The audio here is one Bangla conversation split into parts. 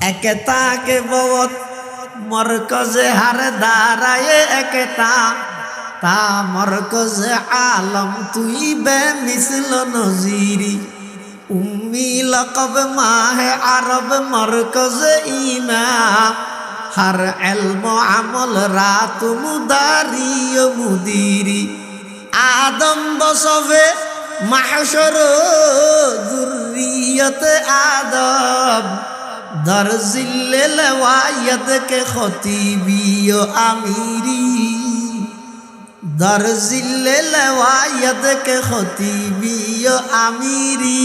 একতা কে বহুত মরকজে হার দাঁড়ায় একতা তা মরকজে আলম তুই বে মিসল নজিরি উম্মি লকব মাহে আরব মরকজে ইমা হর এলম আমল রাত মুদারি মুদিরি আদম বসবে মাহশর যুররিয়ত আদম در ذل لوایت کے خطیبی و امیری در ذل لوایت کے خطیبی و امیری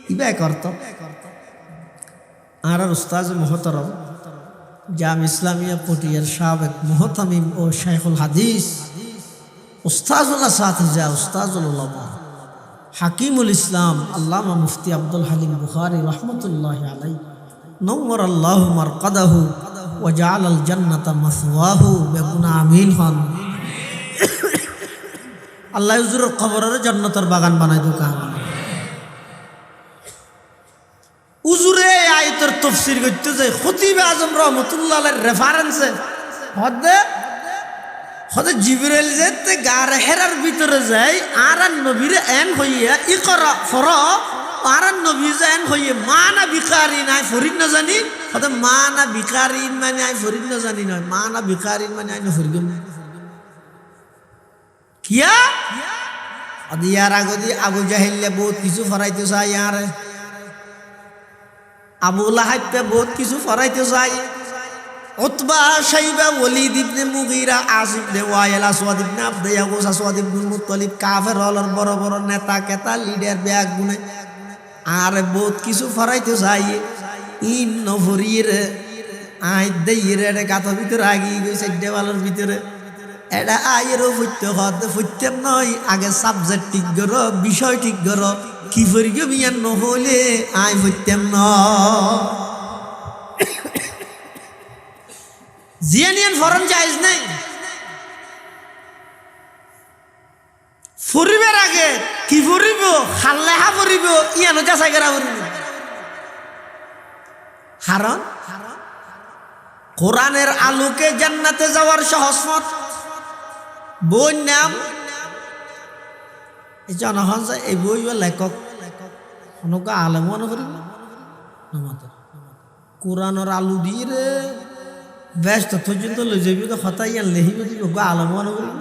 ইবা করতো আর উস্তাদ মুহতারম জাম ইসলামিয়া পটিয়ার সাবেক মুহতামিম ও শাইখুল হাদিস উস্তাদুল আসাতিজা উস্তাদুল উলামা হাকিমুল ইসলাম আল্লামা মুফতি আব্দুল হালিম বুখারী রহমতুল্লাহি আলাইহি নওয়ার আল্লাহু মারকাদাহু ওয়া জাআলাল জান্নাতা মাসওয়াহু বেগুনা আমিন হন আল্লাহ হুজুরের কবরের জান্নাতের বাগান বানাই দুকা হুজুরে আয়াতের তাফসীর করতে যায় খতিব আজম রহমাতুল্লাহ আলাইহির রেফারেন্সে হতে জিবরাইল যেতে গার হেরার ভিতরে যায় আর নবীর এন হইয়া ইকরা ফর আর নবী যেন হইয়া মানা বিকারি নাই ফরিদ না জানি হতে মানা বিকারি মানে আই ফরিদ না জানি নয় মানা বিকারি মানে আই না ফরিদ কিয়া আদিয়ার আগদি আবু জাহেলে বহুত কিছু ফরাইতে চাই আর আবু লাহাবকে বহুত কিছু ফরাইতে চাই উতবা শাইবা ওয়ালিদ ইবনে মুগীরা আসিফ ইবনে ওয়াইল আসওয়াদ ইবনে আবদে ইয়াগুস আসওয়াদ ইবনে মুত্তালিব কাফের হলর বড় বড় নেতা কেতা লিডার ব্যাগ গুনে আর বহুত কিছু ফরাইতে চাই ইন নফরির আই দেইরে রে গাতো ভিতরে আগি গইছে দেওয়ালের ভিতরে এটা আইরো ফুটতে হতে ফুটতেম নয় আগে সাবজেক্ট ঠিক করো বিষয় ঠিক করো কি ফরিগে বিয়ান নহলে আই ফুটতেম ন জিয়ানিয়ান ফরন জায়েজ নাই ফুরিবের আগে কি ফুরিব খাল্লাহা ফুরিব ইয়ানো যাচাই করা ফুরিব কারণ কোরআনের আলোকে জান্নাতে যাওয়ার সহজ পথ বই নাম এই জনগণ এই বই লেখক অনেক আলেম মনে করিব কোরআনের আলু দিয়ে রে ব্যস্ত পর্যন্ত লই যাবি তো হতাই আর লেহিব দিব আলম মনে করিব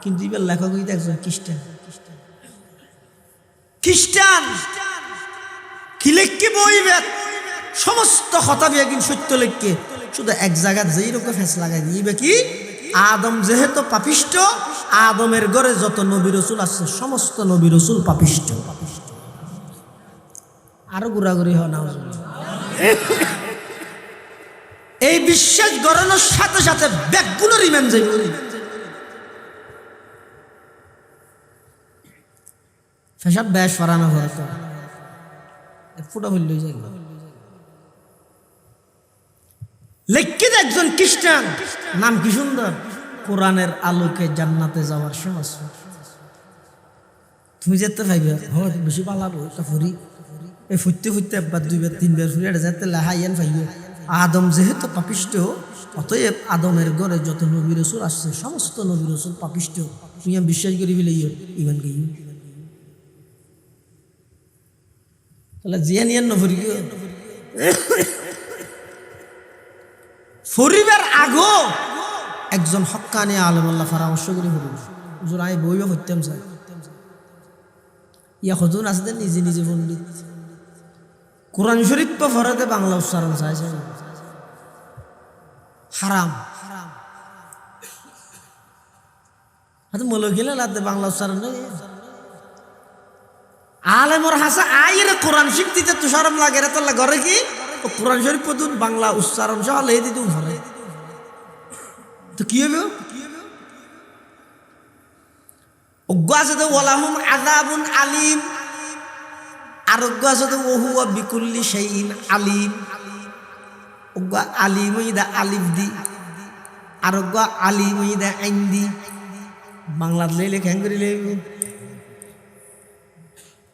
কিন্তু এবার লেখক হইতে একজন খ্রিস্টান খ্রিস্টান কি লেখকে বইবে সমস্ত কথা বিয়াকিন সত্য লেখকে শুধু এক জায়গা যেই রকম ফেস লাগাই দিবে কি আদম যেহেতু পাপিষ্ট আদমের ঘরে যত নবী রাসূল আছে সমস্ত নবী রাসূল পাপিষ্ট আরো ঘোরাঘুরি হয় না এই বিশ্বাস গড়ানোর সাথে সাথে ব্যাগগুলো রিমেন যাইব ফেসাব ব্যাস ফরানো হতো ফুটা হইল লেখকে একজন খ্রিস্টান নাম কি সুন্দর কোরআনের আলোকে জান্নাতে যাওয়ার সহজ তুমি যেতে পাইবে বেশি পালাবো ফুরি এই ফুটতে ফুটতে একবার দুইবার তিনবার ফুরি এটা যেতে লেহাইয়ান পাইবে আদম যেহেতু পাপিষ্ট অতএব আদমের ঘরে যত নবী রাসূল আসছে সমস্ত নবী রাসূল পাপিষ্ট তুই বিশ্বাস করি ফেলে ইমান গেই তাহলে জিয়ানিয়ান নফরি ফরিবার আগো একজন হক্কানি আলেম আল্লাহ পরামর্শ করে ফরিব হুজুর আই বইও হইতাম চাই ইয়া হুজুর আসতেন নিজে নিজে পণ্ডিত কোরআন শরীফ তো ফরাতে বাংলা উচ্চারণ চাইছে হারাম হাতে মলো গেলে লাতে বাংলা উচ্চারণ নেই আলেমর হাসা আইরে কোরআন শিখতে তো শরম লাগে রে তোর ঘরে কি কোরআন শরীফ পদুন বাংলা উচ্চারণ সহ লেই দিতুম ঘরে তো কি হবে অজ্ঞ আছে তো ওয়ালাহুম আযাবুন আলিম আরোগ্য আছে তো ওহুয়া বিকুল্লি শাইইন আলিম অজ্ঞ আলিম ইদা আলিফ দি আরোগ্য আলিম ইদা আইন দি বাংলাত লেলে খ্যাং করে লেব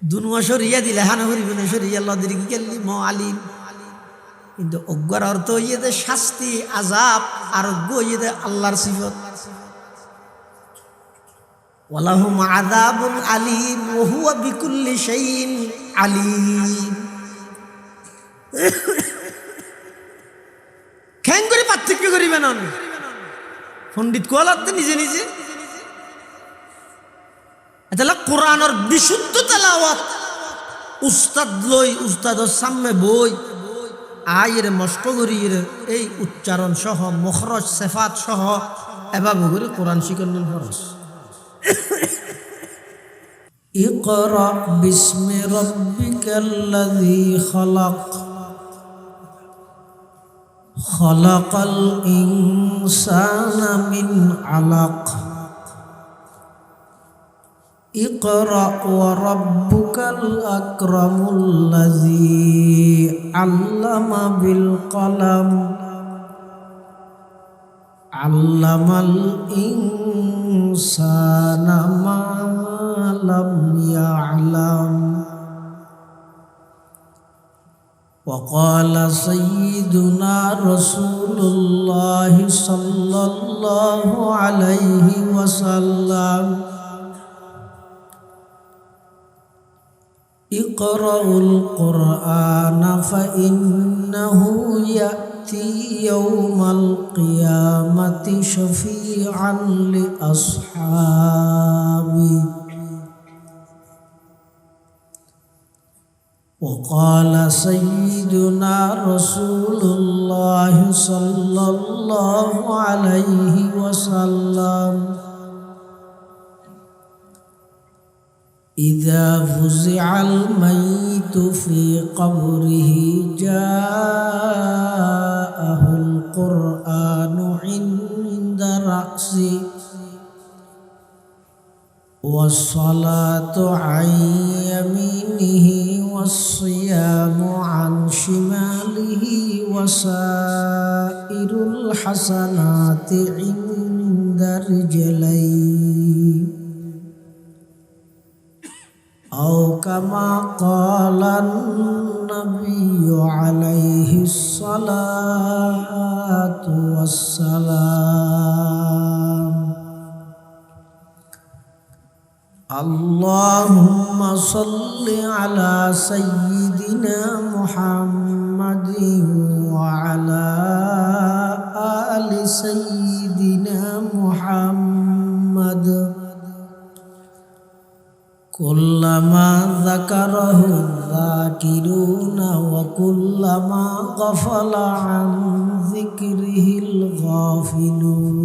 দুনুয়া সরিয়া দিলে হানা করিব না সরিয়া লদির কি গেলি ম আলিম কিন্তু অজ্ঞার অর্থ হইয়ে দে শাস্তি আজাব আর অজ্ঞ হইয়ে দে আল্লাহর সিফত ওয়ালাহুম আযাবুন আলীম ওয়া হুয়া বিকুল্লি শাইইন আলীম কেন করে পার্থক্য করিবেন পণ্ডিত কোয়ালাতে নিজে নিজে তাহলে কোরআনের বিশুদ্ধ তেলাওয়াত উস্তাদ লই উস্তাদের সামনে বই আয়ের মস্ত করিয়ে এই উচ্চারণ সহ মখরজ সেফাত সহ এভাবে করে কোরআন শিখানোর ফরজ ইকরা বিসমি রাব্বিকাল্লাযী খালাক খালাকাল ইনসানা মিন আলাক ইকরা ওয়া রাব্বুকাল আকরামুল্লাযী আল্লামা বিল কলম আল্লামাল ইনসানা মা লাম ইয়ালাম وقال سيدنا رسول الله صلى الله عليه وسلم اقرأوا القرآن فإنه يأتي يوم القيامة شفيعا لأصحابه وقال سيدنا رسول الله صلى الله عليه وسلم إذا فزع الميت في قبره جاءه القرآن عند رأسه والصلاة عن يمينه والصيام عن شماله وسائر الحسنات عند رجليه أو كما قال النبي عليه الصلاة والسلام اللهم صل على سيدنا محمد وعلى آل سيدنا محمد كلما ذكره الذاكرون وكلما غفل عن ذكره الغافلون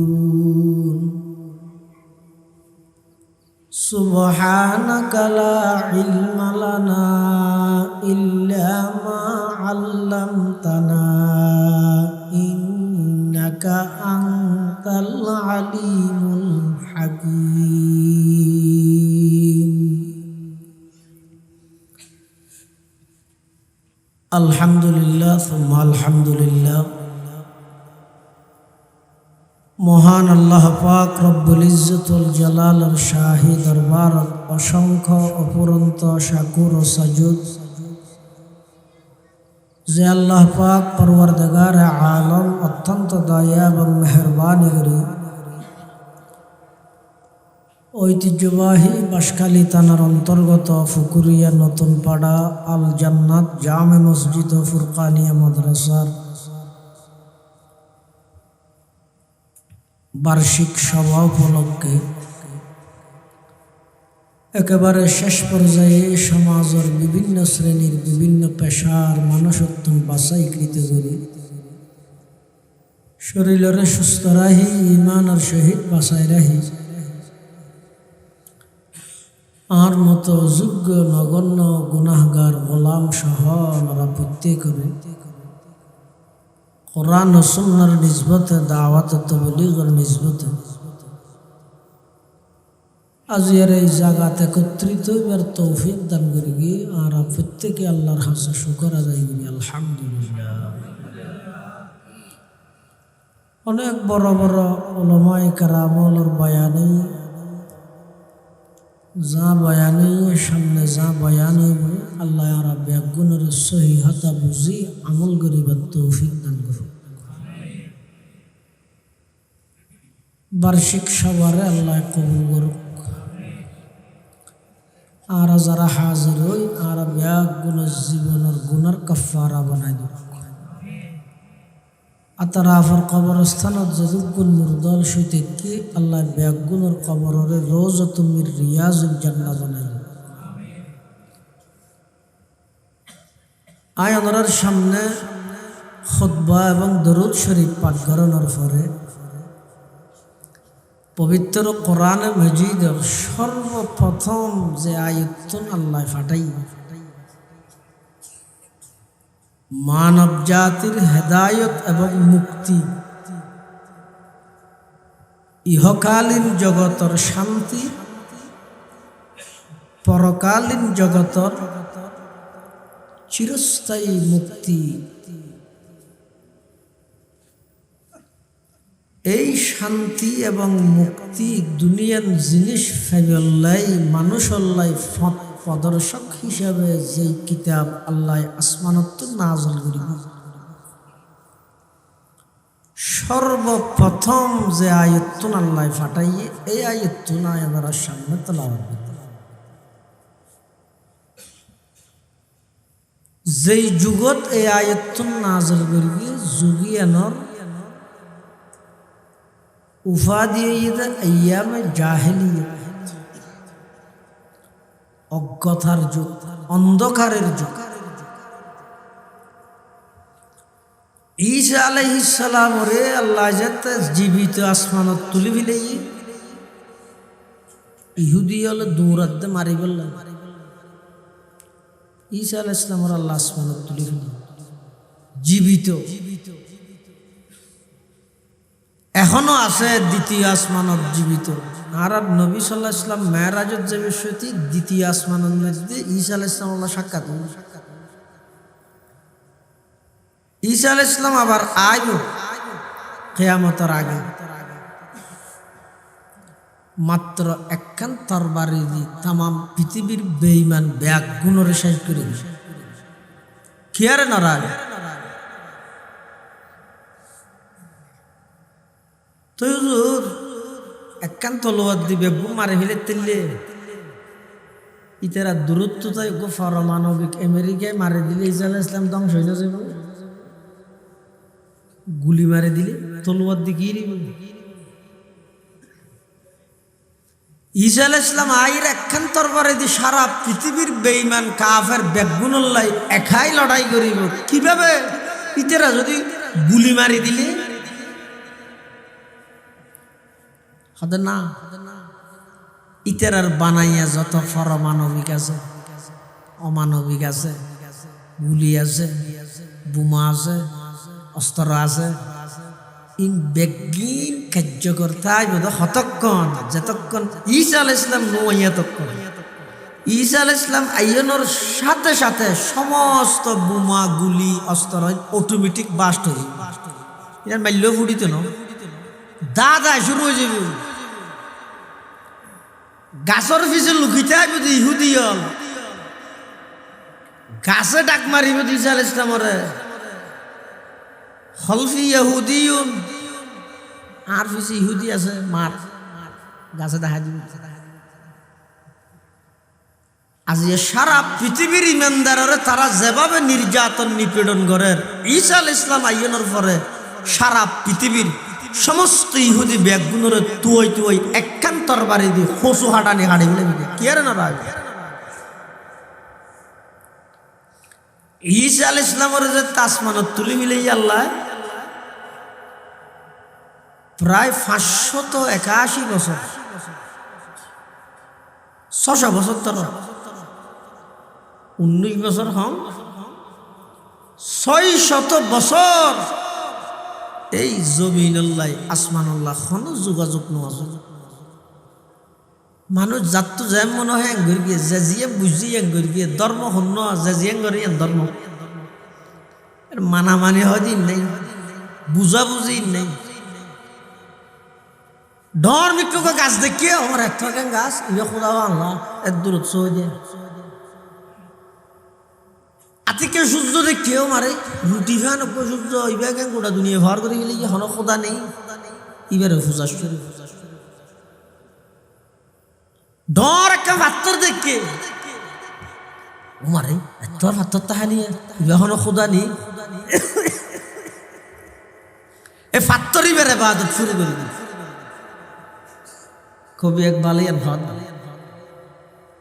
سبحانك لا علم لنا إلا ما علمتنا إنك أنت العليم الحكيم الحمد لله ثم الحمد لله মহান আল্লাহ পাক রব্বুল ইজ্জতুল জালালের শাহী দরবারত অসংখ্য অপুরন্ত শাকুর ও সাজুদ যে আল্লাহ পাক পরওয়ারদিগার আলম অত্যন্ত দয়া এবং মেহেরবানি করে ঐতিহ্যবাহী বাঁশখালী থানার অন্তর্গত ফুকুরিয়া নতুন পাড়া আল জান্নাত জামে মসজিদ ও ফুরকানিয়া মাদ্রাসার বার্ষিক সভা উপলক্ষে একেবারে শেষ পর্যায়ে সমাজের বিভিন্ন শ্রেণীর বিভিন্ন পেশার মানুষত্ব বাছাইকৃত করে শরীরের সুস্থ রাহি ইমানের সহিত বাছাই রাহি আর মতো যোগ্য নগণ্য গুনাহগার গোলাম সহ ওনারা প্রত্যেকরে কোরআন ও সুন্নাহর নিসবতে দাওয়াত ও তাবলীগের নিসবতে আজ এর এই জায়গাতে একত্রিত হইবার তৌফিক দান করে গিয়ে আর প্রত্যেকে আল্লাহর কাছে শুকর আদায় করি আলহামদুলিল্লাহ। অনেক বড় বড় উলামায়ে কেরামের বয়ানে যা বয়ানে সামনে যা বয়ানে আল্লাহ আর ব্যাগুনের সহি হাতা বুঝি আমল করিবার তৌফিক দান করুন। বার্ষিক সবারে আল্লাহ কবুল করুক। আর যারা হাজির হই আর ব্যাগুনের জীবনের গুণার কাফারা বানাই দিক। আতারাফর কবরস্থানত যদুগুণ মুরদল সৈতেকি আল্লাহ ব্যাগুনের কবরের রোজ তুমির রিয়াজুল জান্নাহ বানাই দিক। আয়ানোর সামনে খুতবা এবং দরুদ শরীফ পাঠ করানোর পরে পবিত্র কোরআনে মজিদের সর্বপ্রথম যে আয়াতুন আল্লাহ ফাটাই মানব জাতির হেদায়ত এবং মুক্তি, ইহকালীন জগতর শান্তি, পরকালীন জগতর চিরস্থায়ী মুক্তি, এই শান্তি এবং মুক্তি দুনিয়ার জিনিস ফেবল্লাই মানুষল্লাই প্রদর্শক হিসাবে যেই কিতাব আল্লাহ আসমানত নাযিল করিব, সর্বপ্রথম যে আয়াতুন আল্লাহ ফাটাইয়ে এই আয়াতুন আমাদের সামনে তেলাওয়াত করব। যেই যুগত এই আয়াতুন নাযিল করিবে যুগিয়ানর উপাধি আইয়ামে জাহেলিয়া, অজ্ঞতার যুগ, অন্ধকারের যুগ। ঈসা আলাইহিস সালাম রে আল্লাহ যাতে জীবিত আসমানত তুলি ফেলে ইহুদি হলে দৌড়াতে মারি বললেন। ঈসা আলাইহিস সালাম আল্লাহ আসমানত তুলি ফেলে জীবিত, এখনো আছে দ্বিতীয় আসমানত জীবিত। আর নবী সাল্লাল্লাহু আলাইহি ওয়াসাল্লাম মেরাজত যে বিষয়টি দ্বিতীয় আসমানের মধ্যে ঈসা আলাইহিস সালাম আল্লাহ সাক্ষাৎ। ঈসা আলাইহিস সালাম আবার আইব কিয়ামতের আগে, মাত্র একখান তরবারি দি তামাম পৃথিবীর বেঈমান ব্যাগুণরে শেষ করে দিবে। কি আর নারায় তো হুজুর একখান তলোয়ার দিবে মারে ফেলে তেললে ইতারা দূরত্ব তাই গো পারমাণবিক আমেরিকায় মারে দিলে ঈসা আলাইহিস সালাম ধ্বংস হয়ে যাব। গুলি মারে দিলে তলোয়ার দিকে ঈসা আলাইহিস সালাম আইর একখান তরবারি দি সারা পৃথিবীর বেঈমান কাফের বেগুনুল্লাহ একাই লড়াই করিব। কিভাবে? ইতারা যদি গুলি মারি দিলে হবে না। ইতারার বানাইয়া যত পারমাণবিক আছে, অমানবিক আছে, গুলি আছে, বোমা আছে, অস্ত্র আছে, ইন বেগিন কার্যকর্তায় বোধ হতক্ষণ যতক্ষণ ঈসা আলাইহিস সালাম নইয়া তখন ঈসা আলাইহিস সালাম আইয়নোর সাথে সাথে সমস্ত বোমা গুলি অস্ত্র অটোমেটিক বাস্ট হয়ে এটা মাল্য ফুটিত ন দাদা শুরু হয়ে যাবে। গাছর পিছে লুকিতে আসবে ইহুদি হল, গাছে ডাক মারিব ঈসা আলাইহিস সালামরে খলফি ইহুদিয়ুন, আর পিছে ইহুদি আছে মার গাছে দেখা দিবে। আজ সারা পৃথিবীর ইমানদাররে তারা যেভাবে নির্যাতন নিপীড়ন করে ঈসা আলাইহিস সালাম আইয়নোর পরে সারা পৃথিবীর সমস্ত ইহুদি ব্যাগুণরে তুই তুই একখান তরবারি দি হসু হাঁটানি হাঁড়ি বলে কি আর না রাগ। ঈসা আলাইহিস সালামের যে আসমানত তুলি মিলে আল্লাহ প্রায় 581 বছর 600 বছর তর 19 বছর হম 600 বছর এই জমিনুল্লাহ আসমানুল্লাহ কোন যোগাযোগ নোয়াজ মানুষ যাত যে মনে হয় এঙ্গর গিয়ে যে জিয়ে বুঝি এঙ্গর গিয়ে ধর্ম হন্য যে জিয়ে এঙ্গর ধর্ম মানামানি হয় দিন নেই, বুঝাবুঝি নেই। ডর মিক্রকে গাছ দেখিয়ে আমার একটা গাছ ইয়ে খোদা আল্লাহ এর দূরত সহজে আতিকে সূর্য দেখিয়েও মারে রুটি ফ্যান সূর্য ইবে কেন গোটা দুনিয়া ভর করে গেলে কি হন খোদা নেই ইবারে ফুজা শুরু ডর একটা পাত্তর দেখে ও মারে এত পাত্তর তাহানি ইবে হন খোদা নেই এ পাত্তরই বেড়ে বাদত শুরু করে দিল কবি এক বালিয়ান ভাত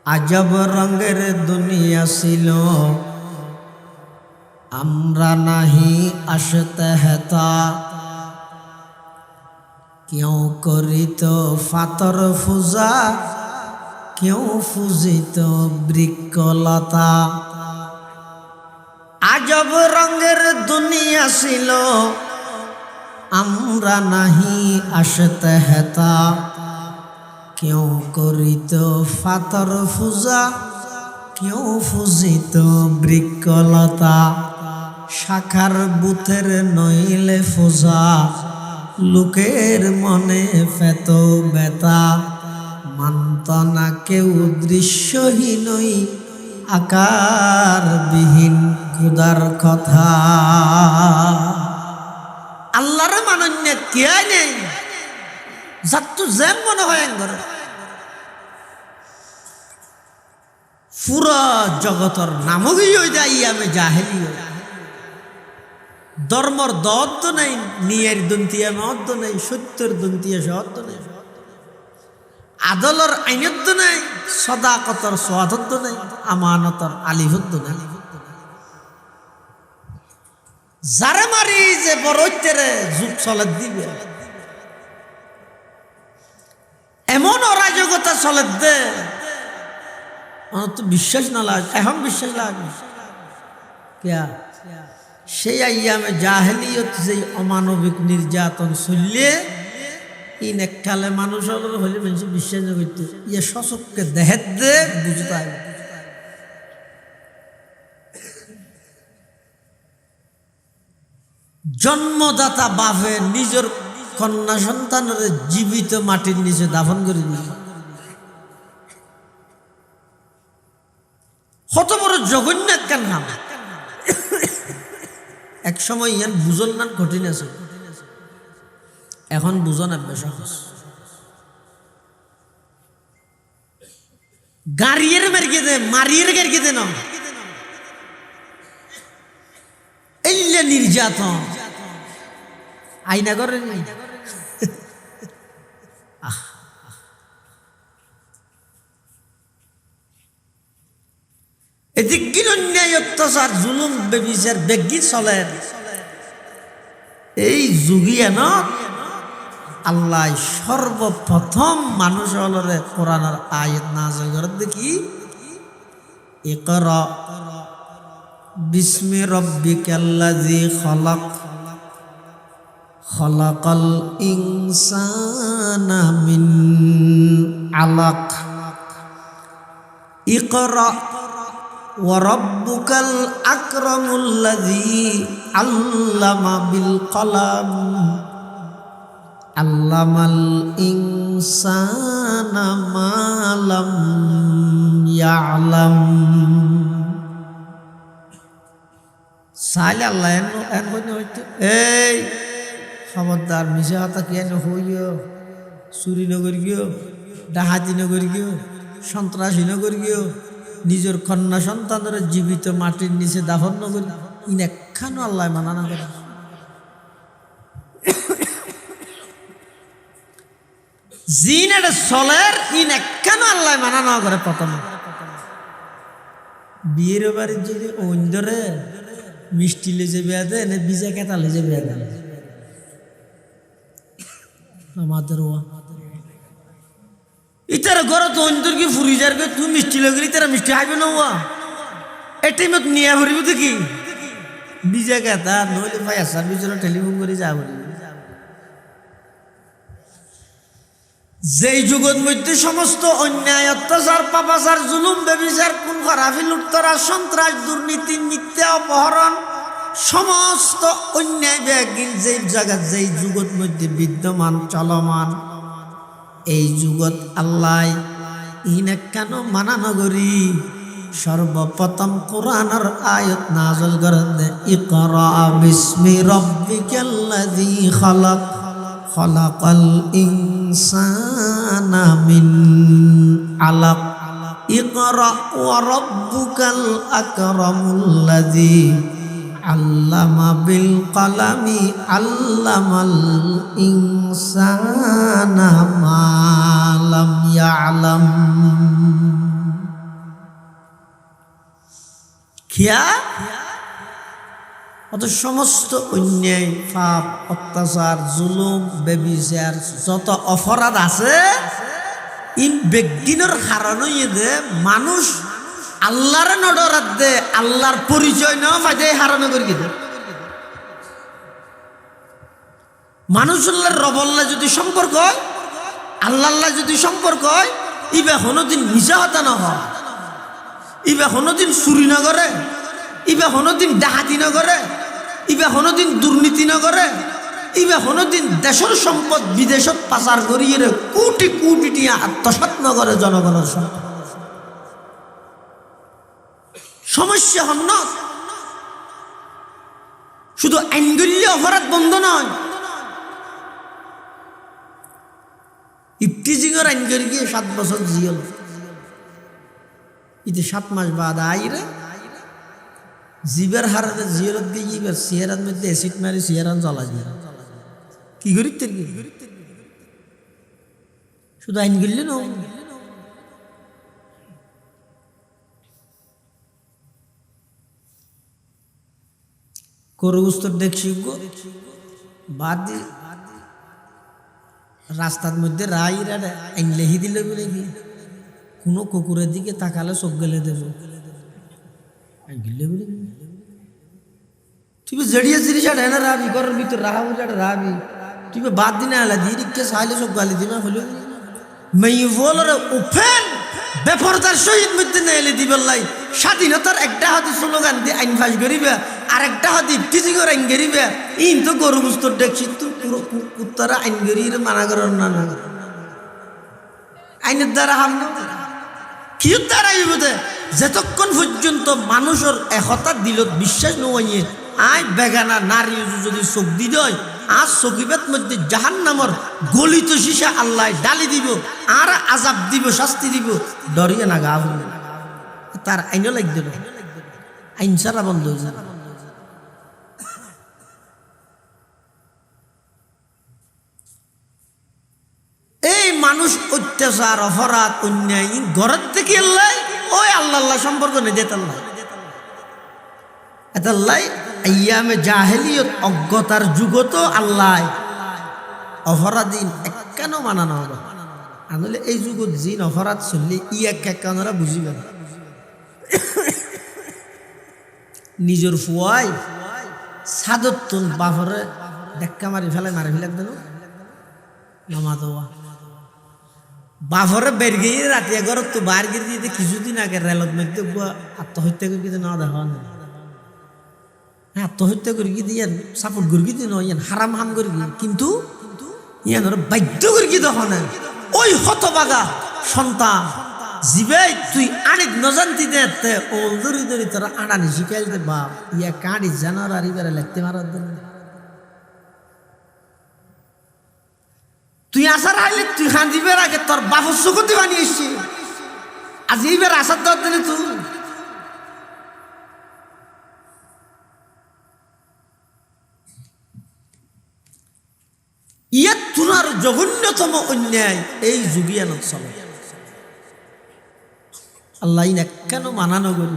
আজব রঙের দুনিয়া ছিল আমরা নাহি আসতে হেতা কেউ করিত ফাতর ফুজা কেউ ফুজিত বৃক্ষলতা আজব রঙের দুনিয়া ছিল আমরা নাহি আসতে হেতা কেউ করিত ফাতর ফুজা কেউ ফুজিত বৃক্ষলতা শাখার বুথের নইলে ফুজা লোকের মনে ফেত বেতা মানত না কেউ দৃশ্যহীনই আকারবিহীন খুদার কথা আল্লাহর মানন্য কে নেই যাত্তু যেন মনে হয় একবার পুরা জগতর নামকই ওই যাই আমি জাহেলি ধর্মর দত্ত নেই নিয়ের দন্তিয়া মদ্দ নেই সত্যের দন্তিয়া সদ্দ নেই আদলর আইনদ্দ নেই সদাকতর সোয়াদদ্দ নেই আমানতর আলিহদ্দ নেই যারে মারি যে বড়ইতেরে যুগ চলে দিবে এমন অরাজকতা চলে দে আমার তো বিশ্বাস না লাগ এখন বিশ্বাস লাগে কেয়া সেই আইয়ামে জাহেলিয়ত যে অমানবিক নির্যাতন চললে ইন এককালে মানুষ হলে মানুষ বিশ্বাস না করতে ইয়ে সচককে দেহের দে বুঝতে হবে জন্মদাতা বাপে নিজের কন্যা সন্তানের জীবিত মাটির নিচে দাফন করে দিয়েছে কত বড় জঘন্য একখান নাম এক সময় ইয়ান বুঝল না কঠিন আছে এখন বুঝন আব্বে সহজ গাড়িয়ের মেরকে দে মারিয়ের গেরকে দে না এল্লে নির্যাতন আইনা করেন এদিকে অন্যায় অত্যাচার জুলুম বেবিচার বেগি চলে এই যুগিয়ে না আল্লাহ সর্বপ্রথম মানুষ হলরে কোরআনের আয়াত নাযিল করে দেখি ইকরা বিস্মি রাব্বিকাল্লাযী খলাক খলাকাল ইনসানা মিন আলাক ইকরা ওয়া রাব্বুকাল আকরামুল্লাযী আল্লামা বিল কলাম আল্লামাল ইনসানা মা লাম ইয়ালাম সালে আল্লাহ এন বনে হইতো এই খবরদার মিশা কথা কি এনে হইও চুরি নগর গিয়েও ডাহাতি নগর গিয়েও সন্ত্রাসী নগর গিয়েও নিজের কন্যা সন্তানের জীবিত মাটির নিচে দাফন নগর ইনেখানো আল্লাহ মানা না করে জিন এটা চলের ইনেখানো আল্লাহ মানা না করে প্রথমে বিয়ের বাড়ির যদি অন্ধরে মিষ্টি লেজে বেয়া দেয় না বিজা কেতা লেজে বেয়া দেয় আমাদের ইতারা ঘর তো অন্তর কি ফুরি যাবে তুই মিষ্টি লাগলি তারা মিষ্টি খাইবে না ওয়া এই টাইমত নিয়ে ভরিব তো কি বিজা কেতা নইলে ভাই আসার ভিতরে টেলিফোন করে যাব যেই যুগের মধ্যে সমস্ত অন্যায় অত্যাচার পাপাচার জুলুম বেবিচার খুন খারাপি লুটতরা সন্ত্রাস দুর্নীতি মিথ্যা অপহরণ সমস্ত অন্যায় ব্যাগিন যেই জায়গা যেই যুগের মধ্যে বিদ্যমান চলমান এই যুগত আল্লাহ ইনে কেন মানা নগরী সর্বপ্রথম কোরআনের আয়াত নাযিল করেন ইকরা বিসমি রাব্বিকাল্লাযী খালাক খালাকাল ইনসানা মিন আলাক ইকরা ওয়া রাব্বুকাল আকরামুল্লাযী আল্লামা বিল কলামি আল্লামাল ইনসানা মা লাম ইয়ালাম খিয়া অত সমস্ত অন্যায় পাপ অত্যাচার জুলুম বেবিচার যত অপরাধ আছে ইন বেগিনের কারণে দে মানুষ আল্লাহর নডরাত দে আল্লাহর পরিচয় না পাইতে হারানো করি দে মানুষ আল্লাহর রবল্লা যদি সম্পর্ক হয় আল্লাহ যদি সম্পর্ক হয় ইবে কোনোদিন মিশা হতা না হয় ইবে কোনোদিন চুরি না করে ইবে কোনোদিন ডাহাতি না করে ইবে কোনোদিন দুর্নীতি না করে ইবে কোনোদিন দেশের সম্পদ বিদেশত পাচার করিয়ে কোটি কোটি টিয়া আত্মসাৎ না করে জনগণের সম্পদ সমস্যা হন না শুধু আইনগল্য অপরাধ বন্ধ নয় ইফতিজিংয়ের আইন করে গিয়ে 7 বছর জিয়ল ইতে 7 মাস বাদ আইরে জীবের হারাতে জিয়রত গিয়ে এবার সিয়ারার মধ্যে অ্যাসিড মারি সিয়ারান জ্বালা যায় কি করি শুধু আইন গল্য না করুস্তর দেখছি বাদ রাস্তার মধ্যে রাইরা আইন লেহি দিলে বলে কি কোনো কুকুরের দিকে তাকালে চোখ গেলে দেব তুই জড়িয়ে জিনিস না রাবি ঘরের ভিতর রাহা বলে রাবি তুই বাদ দিনে আলা দিকে সাইলে চোখ গালি দিনা হলো মেই বলরে ওপেন বেপরদার শহীদ মধ্যে নেলে দিবেলাই স্বাধীনতার একটা হাতি স্লোগান দিয়ে আইন ফাঁস করিবে আর একটা হাতি টিচিং করে আইন করিবে ইন তো গরু বুস্তর দেখছি তুই পুরো উত্তরা আইন করিয়ে মানা করার না না আইনের দ্বারা হাম কি দ্বারা বোধে যতক্ষণ পর্যন্ত মানুষের একতা দিলত বিশ্বাস নয় আই বেগানা নারী যদি চোখ দি দেয় আজ চকিবেত মধ্যে জাহান্নামর গলিত শিশা আল্লাহ ডালি দিব আর আজাব দিব শাস্তি দিব ডরিয়ে না গা তার আইনও লাগ দেবে আইন সারা বন্ধ হয়ে যাবে এই মানুষ অত্যাচার অপরাধ অন্যায় ঘরের থেকে আল্লাহ ওই আল্লাহ সম্পর্ক নেই যেতাল্লাহ এতাল্লাই আইয়ামে জাহেলিয়ত অজ্ঞতার যুগত আল্লাহ অপরাধীন কেন মানানো হবে আনলে এই যুগত জিন অপরাধ চললে একারা বুঝিবেন নিজের ফুয়াই সাদত তুন বাপরে দেখা মারি ফেলে মারি ফেলে দেন নামা দেওয়া বাপরে বের গিয়ে রাতে ঘর তো বার গিয়ে দিয়ে কিছুদিন আগে রেলত মধ্যে আত্মহত্যা করে কিন্তু না দেখা না আত্মহত্যা করি কি দিয়ে সাপোর্ট করি কি নয় হারাম হাম করি কিন্তু ইয়ান বাধ্য করি কি দেখো না ওই হতবাগা সন্তান জিবে তুই আনিক নজান্তি দে ওল দরি দরি তোরা আড়ানি শিখাইতে বাপ ইয়া কাঁড়ি জানার আর এবারে লিখতে মারার দেন তুই আসার আইলে তুই খান দিবের আগে তোর বাপর চোখতে বানিয়ে এসছি আজ এইবার আসার দর দিলে তুই ইয়া তুনার জঘন্যতম অন্যায় এই যুগিয়ানত চলে আল্লাহ না কেন মানানো করি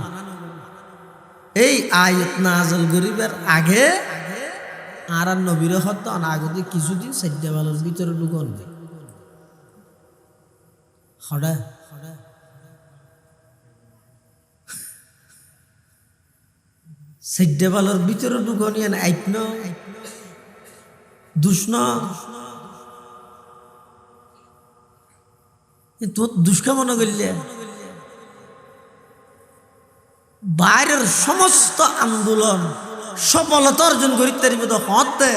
এই আয়াত নাযিল করিবার আগে আর নবীর হত্যা আগতে কিছুদিন সাজ্জাবালের ভিতরে ঢুকন হড়া সাজ্জাবালের ভিতরে ঢুকন ইয়ান আইতন দুষ্ণ তোর দুষ্কামনা করলে বাইরের সমস্ত আন্দোলন সফলতা অর্জন করিতে হতে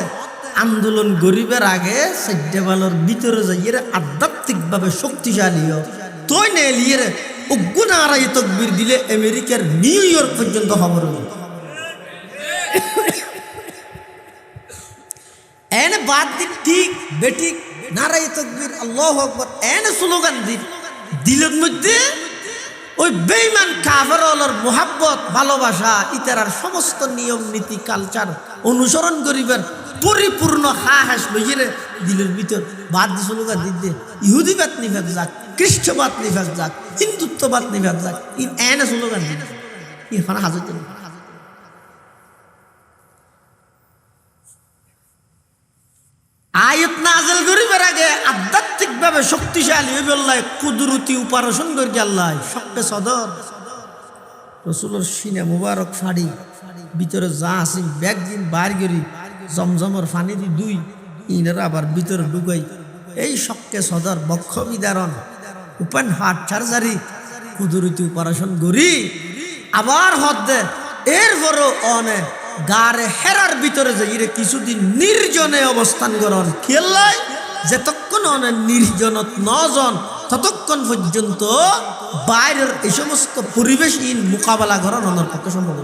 আন্দোলন গরিবের আগে সাজ্জাবালোর ভিতরে যাইয়ে আধ্যাত্মিকভাবে শক্তিশালী তুই নেলিয়ে উগ্গুন আড়াই তকবির দিলে আমেরিকার নিউ ইয়র্ক পর্যন্ত খবর হল এনে বাদ দিন ঠিক বেঠিক নারাই তকবির আল্লাহু আকবার এনে স্লোগান দিন দিলের মধ্যে ওই বেঈমান কাফেরর মোহাব্বত ভালোবাসা ইতারার সমস্ত নিয়ম নীতি কালচার অনুসরণ করিবার পরিপূর্ণ হাস লইয়ে দিলের ভিতর বাদ দিয়ে স্লোগান দিতে ইহুদিবাদ নিভেদ যাক খ্রিস্টবাদ নিভেদ যাক হিন্দুত্ববাদ নিভেদ যাক এনে স্লোগান দিন ইরফান হাজত আয়াত নাযিল করিবার আগে আধ্যাত্মিকভাবে শক্তিশালী হইবে আল্লাহ কুদরতি উপাসনা করি আল্লাহ সবকে সদর রাসূলের সিনা মুবারক ফাড়ি ভিতরে যা আছে ব্যাগ দিন বার করি জমজমর পানি দি দুই ইনারা আবার ভিতরে ঢুকাই এই সবকে সদর বক্ষ বিদারণ ওপেন হার্ট সার্জারি কুদরতি উপাসনা করি আবার হদ দে এরপরও অনে গারে হেরার ভিতরে যাইরে কিছুদিন নির্জনে অবস্থান করন খেললাই যতক্ষণ অনেক নির্জনত নজন ততক্ষণ পর্যন্ত বাইরের এই সমস্ত পরিবেশহীন মোকাবেলা করার ওনার পক্ষে সম্ভব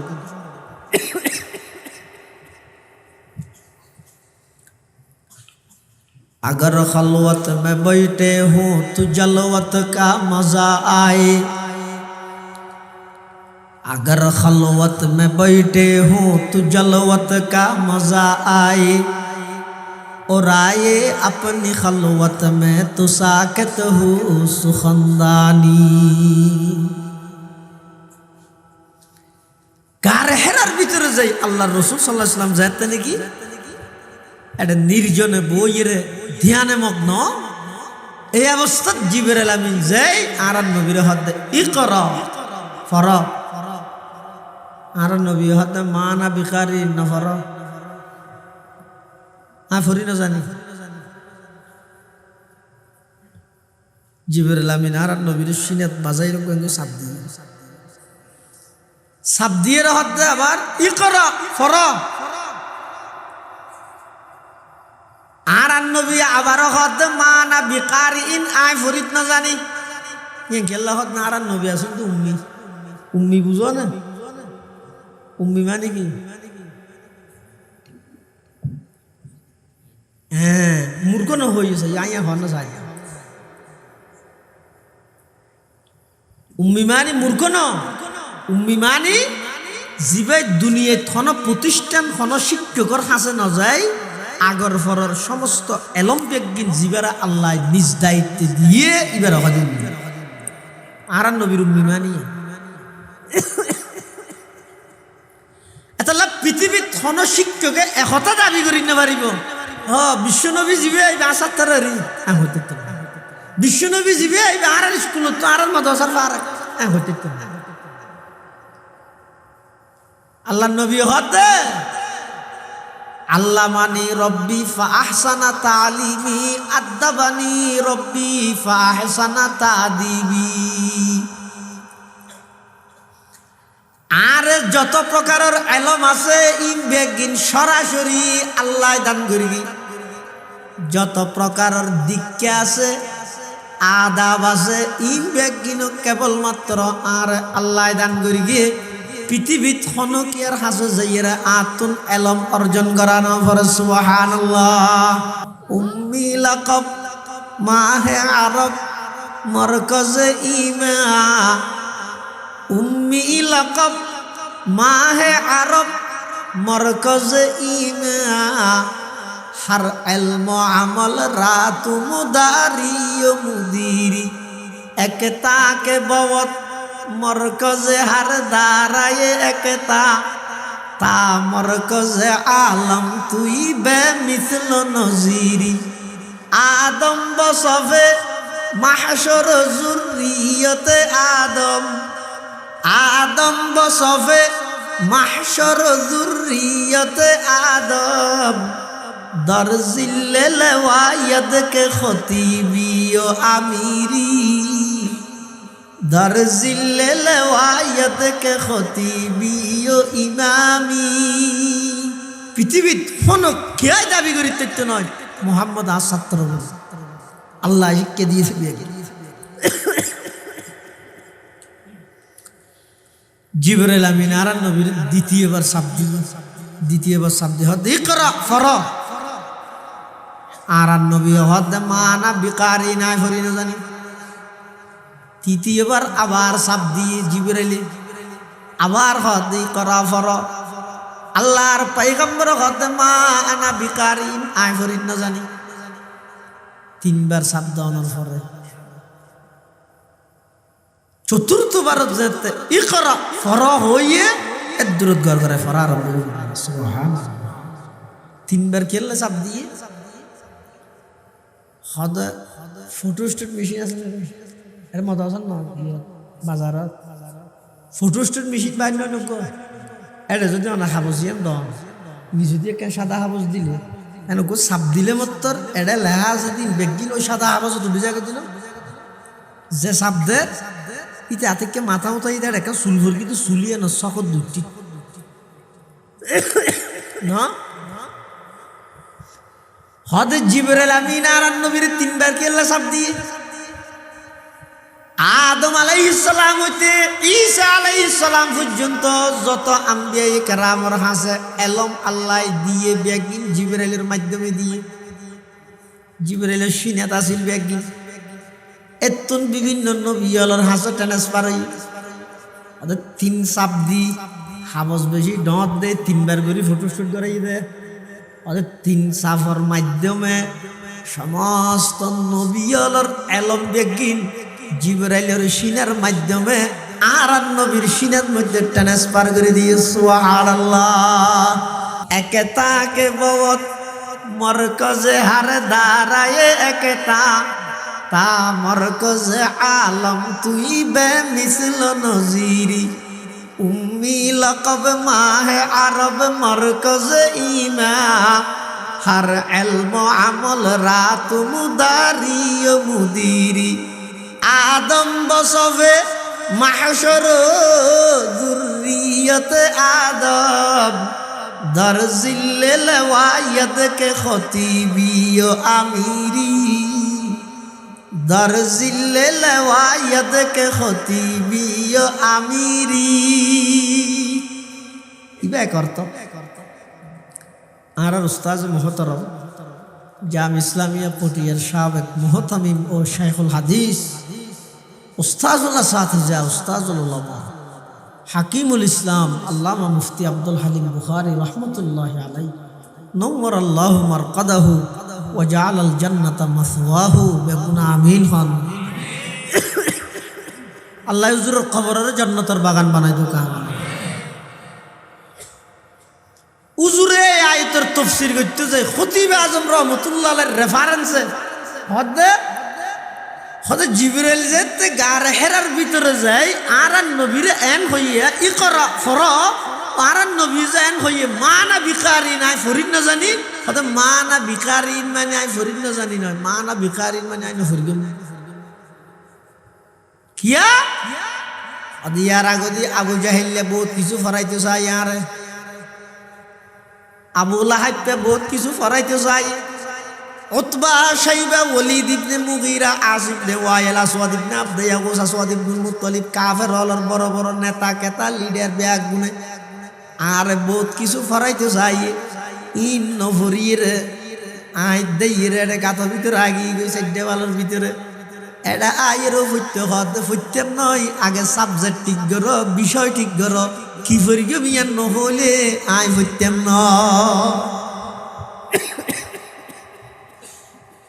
अगर खलवत में बैठे हो तो जलवत का मजा आए अगर खलवत में बैठे हो तो जलवत का मजा आए और आए अपनी खलवत में तो साकत हो सुखंदानी गार हेरार ভিতরে যাই আল্লাহর রাসূল সাল্লাল্লাহু আলাইহি ওয়াসাল্লাম যাইতে নাকি এটা নির্জনে বইরে ধ্যানে মগ্ন এই অবস্থাত জিবরাইল আমিন যাই আর নবীর হাতে ইকরা ফরা আর নবী হাতে মানা বিকারি নফর ফরি না জানি জিবরাইল আমিন আর নবীর সিনাত বাজাই রকম সাপ দিয়ে হাতে আবার ইকরা ফরা আর নবী আবার হদ মানা বিকারি ইন আই ফরিদ না জানি খেলা হদ না আর নবী আসুন তো উম্মি উম্মি বুঝো না উম্মি মানে কি হ্যাঁ মূর্খ না হয়েছে আইয়া হন না চাই উম্মি মানে মূর্খ ন উম্মি মানে জীবে দুনিয়ায় থন প্রতিষ্ঠান খন শিক্ষকর হাসে ন যায় আগর ফরর সমস্ত এলম বেগিন জিবেরা আল্লাহ নিজ দায়িত্বে দিয়ে ইবার হদিন আর নবীর উম্মি মানি এটা পৃথিবীর থন শিক্ষকে একতা দাবি করি না পারিব বিশ্বনবী জিবে আইবে আসার তারি হতে তো বিশ্বনবী জিবে আইবে আর স্কুল তো আর মাদ্রাসার পার হতে তো আল্লাহ নবী হতে আল্লামানি রব্বি ফাহসানা তালিমি আদাবানি রব্বি ফাহসানা তাদিবি আর যত প্রকারের এলম আছে ইন বেগিন সরাসরি আল্লাহ দান করি যত প্রকারের দীক্ষা আছে আদাব আছে ইন বেগিন কেবলমাত্র আর আল্লাহ দান করি গিয়ে পৃথিবীত হনকিয়ার হাসে যাইয়েরা আতুন এলম অর্জন করানো পরে সুবহানাল্লাহ উম্মি লাকব মাহে আরব মরকজে ইমা উম্মি লাকব মাহে আরব মরকজে ইমা হর ইলম আমল রাতু মুদারি মুদিরি একতা কে বওত মরকজে হার দাঁড়ায় একতা তা মরকজে আলম তুই বে মিথল নজিরি আদম বসফে মাহশর জুরিয়তে আদম আদম বসফে মাহশর জুরিয়তে আদম দরজিল্লে লওয়ায়দ কে খতিবিও আমিরি দরজিল্লে লওয়ায়দ কে খতিবিও ইমামি পৃথিবীত কোনো কেয়াই দাবি করি তথ্য নয় মোহাম্মদ আসাত্তর আল্লাহ শিক্ষা দিয়েছে বিয়াকে জিবরাইল আমিন আর নবীর দ্বিতীয়বার শব্দ হদ ইকরা ফর আর নবী হদ মানা বিকারি নাই ফরি না জানি তৃতীয়বার আবার শব্দ দিয়ে জিবরাইল আবার হদ ইকরা ফর আল্লাহর পয়গম্বর হদ মানা বিকারি আই ফরি না জানি তিনবার শব্দ অনর ফরে চতুর্থবার যেতে ইকরা ফর হইয়ে দূরত ঘর করে ফরা আরম্ভ সুবহানাল্লাহ তিনবার খেললে চাপ দিয়ে হদ ফটো স্টেট মেশিন আছে এর মত আছে না বাজারত ফটো স্টেট মেশিন বাইর নয় নক এটা যদি অনা হাবজিয়ান দন নিজে দিয়ে কেন সাদা হাবজ দিলে এনেকো চাপ দিলে মত্তর এটা লেহা আছে দিন বেগিন ওই সাদা হাবজ তো বুঝা দিল যে চাপ দে ইতে আতিকে মাথা উঠাই দেয় একটা চুলভর কিন্তু চুলিয়ে না চকত দুটি না হদে জিবরাইল আমিন আর নবীর তিনবার কেল্লা চাপ দিয়ে আদম আলাইহিস সালাম হইতে ঈসা আলাইহিস সালাম পর্যন্ত যত আম্বিয়া কেরামর হাসে এলম আল্লাহ দিয়ে বেগিন জিবরাইলের মাধ্যমে দিয়ে জিবরাইলের সিনাত আসিল বেগিন এতন বিভিন্ন নবীর হাসে ট্রান্সফার হই ওদের তিন চাপ দি হাবস বেশি ডট দে তিনবার করে ফটোশুট করাই দে ওদের তিন চাপর মাধ্যমে সমস্ত নবীর এলম বেগিন জিবরাইলের সিনার মাধ্যমে আর নবীর সিনার মধ্যে ট্রান্সফার করে দিয়ে সুবহানাল্লাহ একেতাকে বহুত মরকজে হারে দাঁড়ায় একেতা তা মরকজে আলম তুই বে মিসল নজিরি উম্মি লকব মাহে আরব মরকজে ইমা হর এলম আমল রাত মুদারি মুদিরি আদম বসবে মাহশর যুররিয়ত আদম দরজিল্লে লওয়ায়ত কে খতিবি ও আমিরি দরজিল্লে লওয়ায়ত কে খতিবি ও আমিরি ইবা করত আর উস্তাদ মুহতারম জাম ইসলামিয়া পটিয়ার সাবেক মুহতামিম ও শাইখুল হাদিস উস্তাজুল্লাহ সাথিজা উস্তাজুল উলামা হাকিমুল ইসলাম আল্লামা মুফতি আব্দুল হালিম বুখারী রাহমাতুল্লাহি আলাইহি নওয়ার আল্লাহু মারকাদাহু ওয়া জাআলাল জান্নাতা মাসওয়াহু বেগুনা আমিন হন আল্লাহ হুজুরের কবরের জান্নাতের বাগান বানাই দুকা হুজুরে আয়াতের তাফসীর করতে যায় খতিব আজম রাহমাতুল্লাহ আলাইহির রেফারেন্সে হদে জিবরাইল যেতে গার হেরার ভিতরে যায় আর নবীর এন হইয়া ইকরা ফর আর নবী যেন হইয়া মানা বিকারিন আই ফরিদ না জানি হদে মানা বিকারিন মানে আই ফরিদ না জানি নয় মানা বিকারিন মানে আই না ফরিদ কিয়া আদিয়ার আগদি আবু জাহিল বহুত কিছু ফরাইতে চায় আর আবু লাহাব বহুত কিছু ফরাইতে চায় উতবা শাইবা ওয়ালিদ ইবনে মুগীরা আসিফ ইবনে ওয়াইল আসওয়াদ ইবনে আবদে ইয়াগুস আসওয়াদ ইবনে মুত্তালিব কাফের হলর বড় বড় নেতা কেতা লিডার ব্যাগ গুনে আর বহুত কিছু ফরাইতে চাই ইন নফরির আই দেইরে রে গাতো ভিতরে আগি গইছে দেওয়ালের ভিতরে এটা আইরো ফুটতে হতে ফুটতেম নয় আগে সাবজেক্ট ঠিক করো বিষয় ঠিক করো কি ফরি গো মিয়ান নহলে আই ফুটতেম ন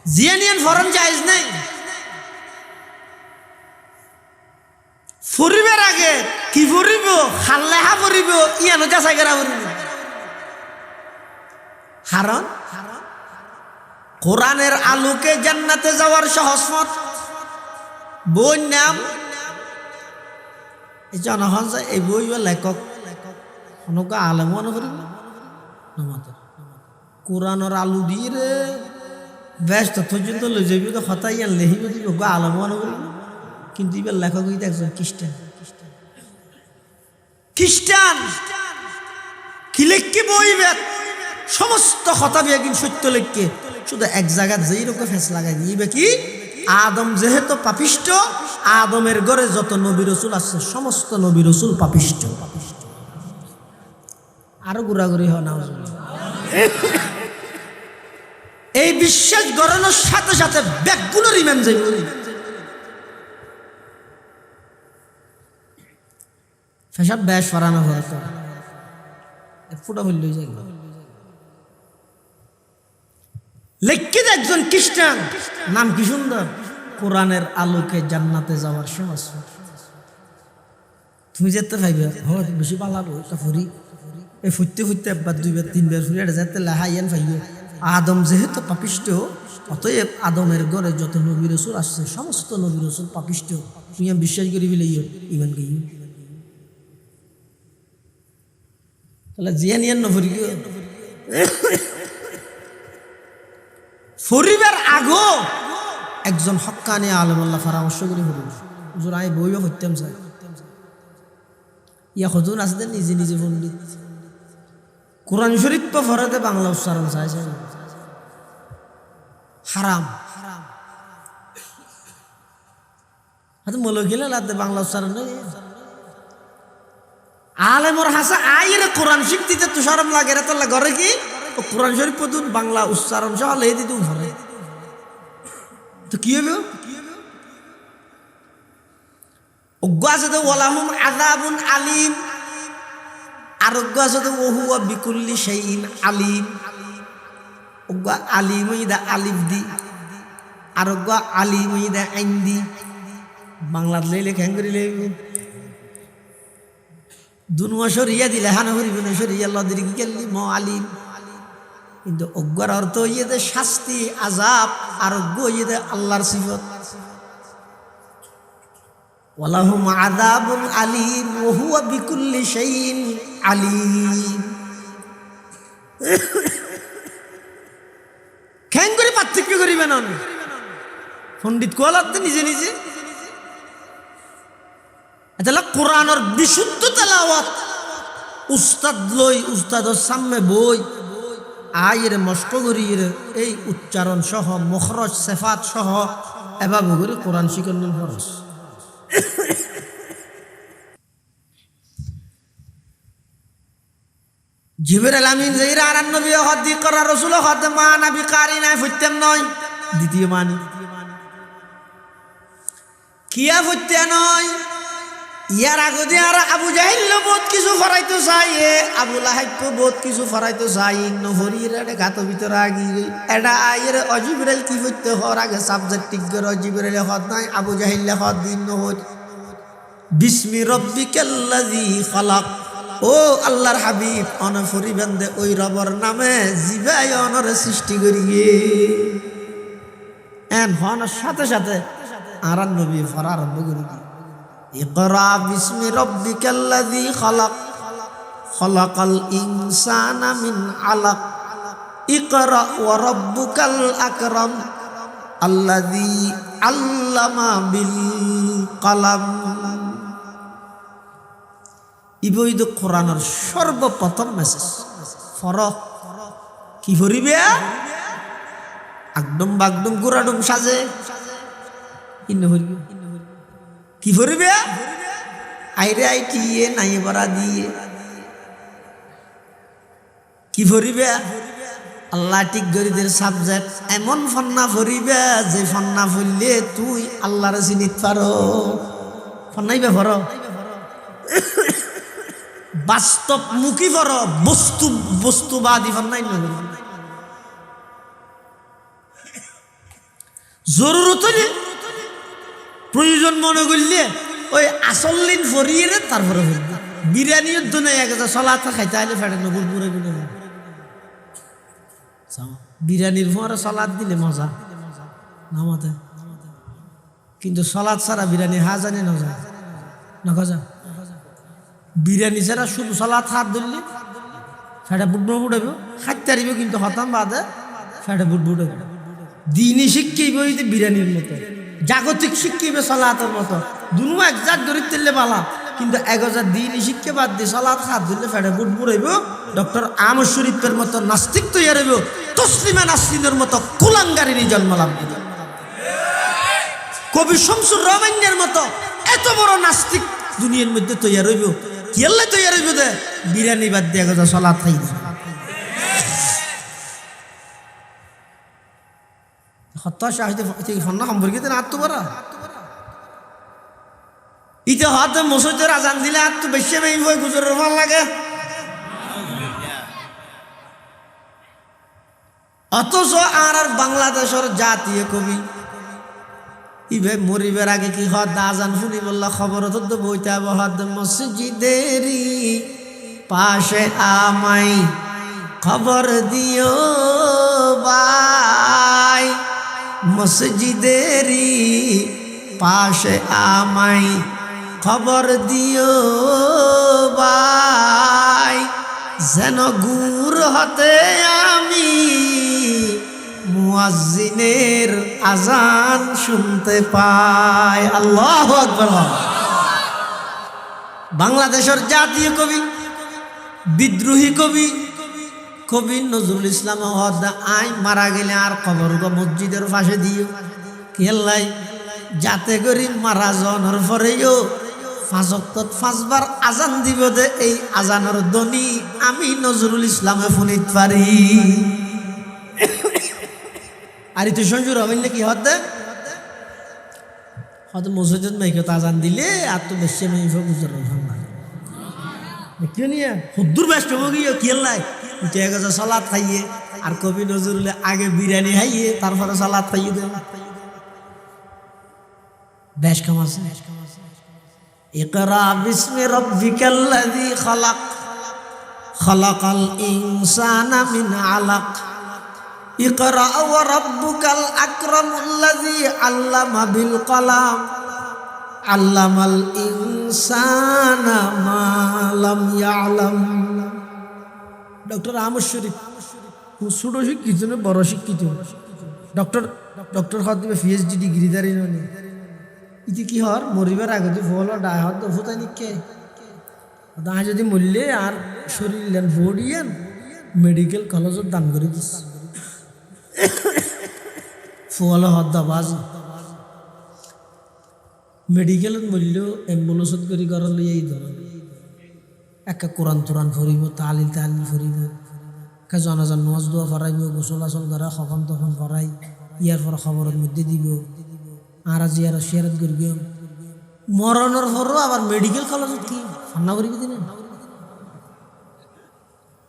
জিয়ানিয়ান ফরম জায়েজ নাই ফুরিবার আগে কি ফুরিব খাল্লাহা ফুরিব ইয়ানো যাচাই করা ফুরিব কারণ কোরআনের আলোকে জান্নাতে যাওয়ার সহজ পথ বই নাম এই জনগণ এই বই লেখক অনকা আলেমও নকরিব কোরআনের আলু দিয়ে রে ব্যস্ত পর্যন্ত লই যাবি তো হতাই আর লেহিব দিব গো আলমও নকরিব কিন্তু এবার লেখক হইতে একজন খ্রিস্টান খ্রিস্টান কি লেখকে বইবে সমস্ত খতাবি একদিন সত্য লেখকে শুধু এক জায়গায় যেই রকম ফেস লাগাই দিবে কি আদম যেহেতু পাপিষ্ট, আদমের ঘরে যত নবী রসুল আছে সমস্ত নবী রসুল পাপিষ্ট। আরো ঘোরাঘুরি হয় না। এই বিশ্বাস গড়ানোর সাথে সাথে ব্যাগগুলো রিমেন যাইব। ফেসাব ব্যাস ফরানো হতো ফুটা হইল যাই লেখকে একজন খ্রিস্টান, নাম কি সুন্দর, কোরআনের আলোকে জান্নাতে যাওয়ার সমস্ত। তুমি যেতে পাইবে বেশি পালাবো ফুরি এই ফুটতে ফুটতে একবার দুইবার তিনবার ফুরি এটা যেতে লেহাইয়ান পাইবে। আদম যেহেতু পাপিষ্ট, অতএব আদমের ঘরে যত নবী রসুল আসছে সমস্ত নবী রসুল পাপিষ্ট। তুই বিশ্বাস করি ফেলে ইমান গিয়ে তাহলে জিয়া নিয়ে নফরি ফরিবার আগো একজন হক্কানি আলেমাল্লাহ পরামর্শ করে হল হুজুর আমি বইও হইতাম চাই ইয়া হজুর আসতেন নিজে নিজে পণ্ডিত কোরআন শরীফ তো ফরাতে বাংলা উচ্চারণ চাইছে হারাম হাতে মলো গেলে লাতে বাংলা উচ্চারণ আলেমর হাসা আইরে কোরআন শিখতে তো শরম লাগে রে তোর ঘরে কি কোরআন শরীফ পদুন বাংলা উচ্চারণ সহ লে দিতুম ঘরে তো কি হবে অজ্ঞ আছে তো ওয়ালাহুম আযাবুন আলিম আর অজ্ঞ আছে তো ওহুয়া বিকুল্লি শাইইন আলিম অজ্ঞ আলিম ইদা আলিফ দি আর অজ্ঞ আলিম ইদা আইন দি বাংলাত লইলে খেং করি লইব দুনুয়া সরিয়া দিলে হানা করিব না সরিয়া আল্লাহ দিকে গেলি ম আলিম কিন্তু অজ্ঞার অর্থ ইয়েদের শাস্তি আযাব আর অজ্ঞ ইয়েদের আল্লাহর সিফত ওয়ালাহুম আযাবুন আলিম ওয়া হুয়া বিকুল্লি শাইইন আলিম কেন করে পার্থক্য করিবেন পণ্ডিত কোয়ালাতে নিজে নিজে তাহলে কোরআনের বিশুদ্ধ তেলাওয়াত উস্তাদ লই উস্তাদের সামনে বই আয়ের মস্ত করিয়ে এই উচ্চারণ সহ মখরজ সেফাত সহ এভাবে করে কোরআন শিখানোর খরচ জিবরাইল আমিন যাইরা আর নবী হদি করা রাসূল হদ মা নবী কারি নাই ফুটতেম নয় দ্বিতীয় মানি কিয়া ফুটতে নয় ইয়ার আগে দিয়ে আর আবু জাহিল বহুত কিছু ফরাইতে চাই আবু লাহাব বহুত কিছু ফরাইতে চাই নহরির এটা গাত ভিতরে আগি এটা আয়ের অজিবরাইল কি ফুটতে হওয়ার আগে সাবজেক্ট ঠিক করে অজিবরাইল হদ নাই আবু জাহিল হদ দিন নহর বিসমি রব্বিকাল্লাযী খালাক ও আল্লাহর হাবিব অন ফরিবেন দে ওই রবর নামে জিবাই অনর সৃষ্টি করিয়ে এন হওয়ার সাথে সাথে আর নবী ফরা আরম্ভ করি ইকরা বিসমি রব্বিকাল্লাযী খালাক খালাকাল ইনসানা মিন আলাক ইকরা ওয়া রাব্বুকাল আকরাম আল্লাযী আল্লামা বিল কলম ইবইদ কোরআনের সর্বপ্রথম মেসেজ ফরক কি করিবে একদম বাগদম গুড়াডুম সাজে কি করিবে আইরে আইটিয়ে নাই বড়া দিয়ে কি করিবে আল্লাহ ঠিক গরিদের সাবজেক্ট এমন ফন্না ফরিবে যে ফন্না ফরলে তুই আল্লাহর চিনিত পারো ফন্নাইবে ফর বাস্তব মুখী ফর বস্তুবাদী ফন্নাই জরুরত প্রয়োজন মনে করলে ওই আসল দিন ফরিয়ে তারপরে ফিরবে বিরিয়ানির জন্য এক সলাতে খাইতে হলে ফেটে নবুল পুরে গুলো বিরিয়ানির পরে সলাদ দিলে মজা নামাতে কিন্তু সলাদ ছাড়া বিরিয়ানি হাজানি না যায় না খোঁজা বিরিয়ানি ছাড়া শুধু সলাদ হাত ধরলে ফেটে বুট বুটাইব খাইতে পারিব কিন্তু হতাম বাদে ফেটে বুট বুটাইব দিনই শিক্ষাইব বিরিয়ানির মতো জাগতিক শিক্ষাইবে সলাতের মতো দুনো একজাত গরিব তেললে পালা কিন্তু 1000 দিন শিক্ষা বাদ দিয়ে সালাত হাত দিলে ফেড়ে বুট বুড়াইব ডক্টর আমর শরীফের মতো নাস্তিক তৈরি হইব তসলিমা নাসরিনের মতো কুলাঙ্গারিনী জন্ম লাভ করবে কবি শামসুর রহমানের মতো এত বড় নাস্তিক দুনিয়ার মধ্যে তৈরি হইব কি আল্লাহ তৈরি হইব দে বিরিয়ানি বাদ দিয়ে 1000 সালাত খাই হতাশা হইতে ফন্না সম্পর্কিত না তো বড় ইতে হতে মসজিদের আজান দিলে আর তো বেশি মেয়ে বই গুজরের ভাল লাগে অথচ আর বাংলাদেশের জাতীয় কবি ইবে মরিবের আগে কি হদ আজান শুনি বললা খবর তো বইতে হদ মসজিদেরই পাশে আমাই খবর দিও ভাই মসজিদেরই পাশে আমাই খবর দিও ভাই যেন গুর হতে আমি মুয়াজ্জিনের আজান শুনতে পাই আল্লাহু আকবার বাংলাদেশের জাতীয় কবি বিদ্রোহী কবি কবি নজরুল ইসলাম আই মারা গেলে আর খবর মসজিদের পাশে দিও কেল্লাই যাতে করি মারা জনের পরেও 5 ওয়াক্ত 5 বার আজান দিব দে এই আজানের ধ্বনি আমি নজরুল ইসলামে শুনিতে পারি আর তুই সঞ্জুর হবেন কি হতে হয়তো মসজিদ মেয়েকে আজান দিলে আর তো বেশি মেয়ে গুজর কেউ নিয়ে হুদ্দুর ব্যস্ত গিয়ে কেল্লাই তুই 1000 সালাত খাইয়ে আর কবি নজরুলে আগে বিরিয়ানি খাইয়ে তারপরে সালাত খাইয়ে দে বেশ কাম আছে ইকরা বিসমি রাব্বিকাল্লাযী খালাক খালাকাল ইনসানা মিন আলাক ইকরা ওয়া রাব্বুকাল আকরামুল্লাযী আল্লামা বিল কলাম আল্লামাল ইনসানা মা লাম ইয়ালাম ডক্টর আমর শরীফ ছোট শিক্ষিত না বড় শিক্ষিত ডক্টর হতে পিএইচডি ডিগ্রি দাঁড়ি ননি ইতি কি হর মরিবার আগে তো ফল ডায় হত ফুতাই নিকে দাঁ যদি মরলে আর শরীর লেন ভোডিয়ান মেডিকেল কলেজত দান করে দিস ফল হত দাবাজ মেডিকেলত মরল এম্বুলেন্সত করে ঘর লই এই ধর একা কোরআন তোরান ফরিব তালিল ফরিব একা জনাজান নজ দোয়া ফরাইব গোসল আসল করা খখন তখন ফরাই ইয়ার পর খবরের মধ্যে দিব আর জিয়ার শেয়ারত করব মরণের পরও আবার মেডিকেল কলেজত কি ফান্না করিব দিন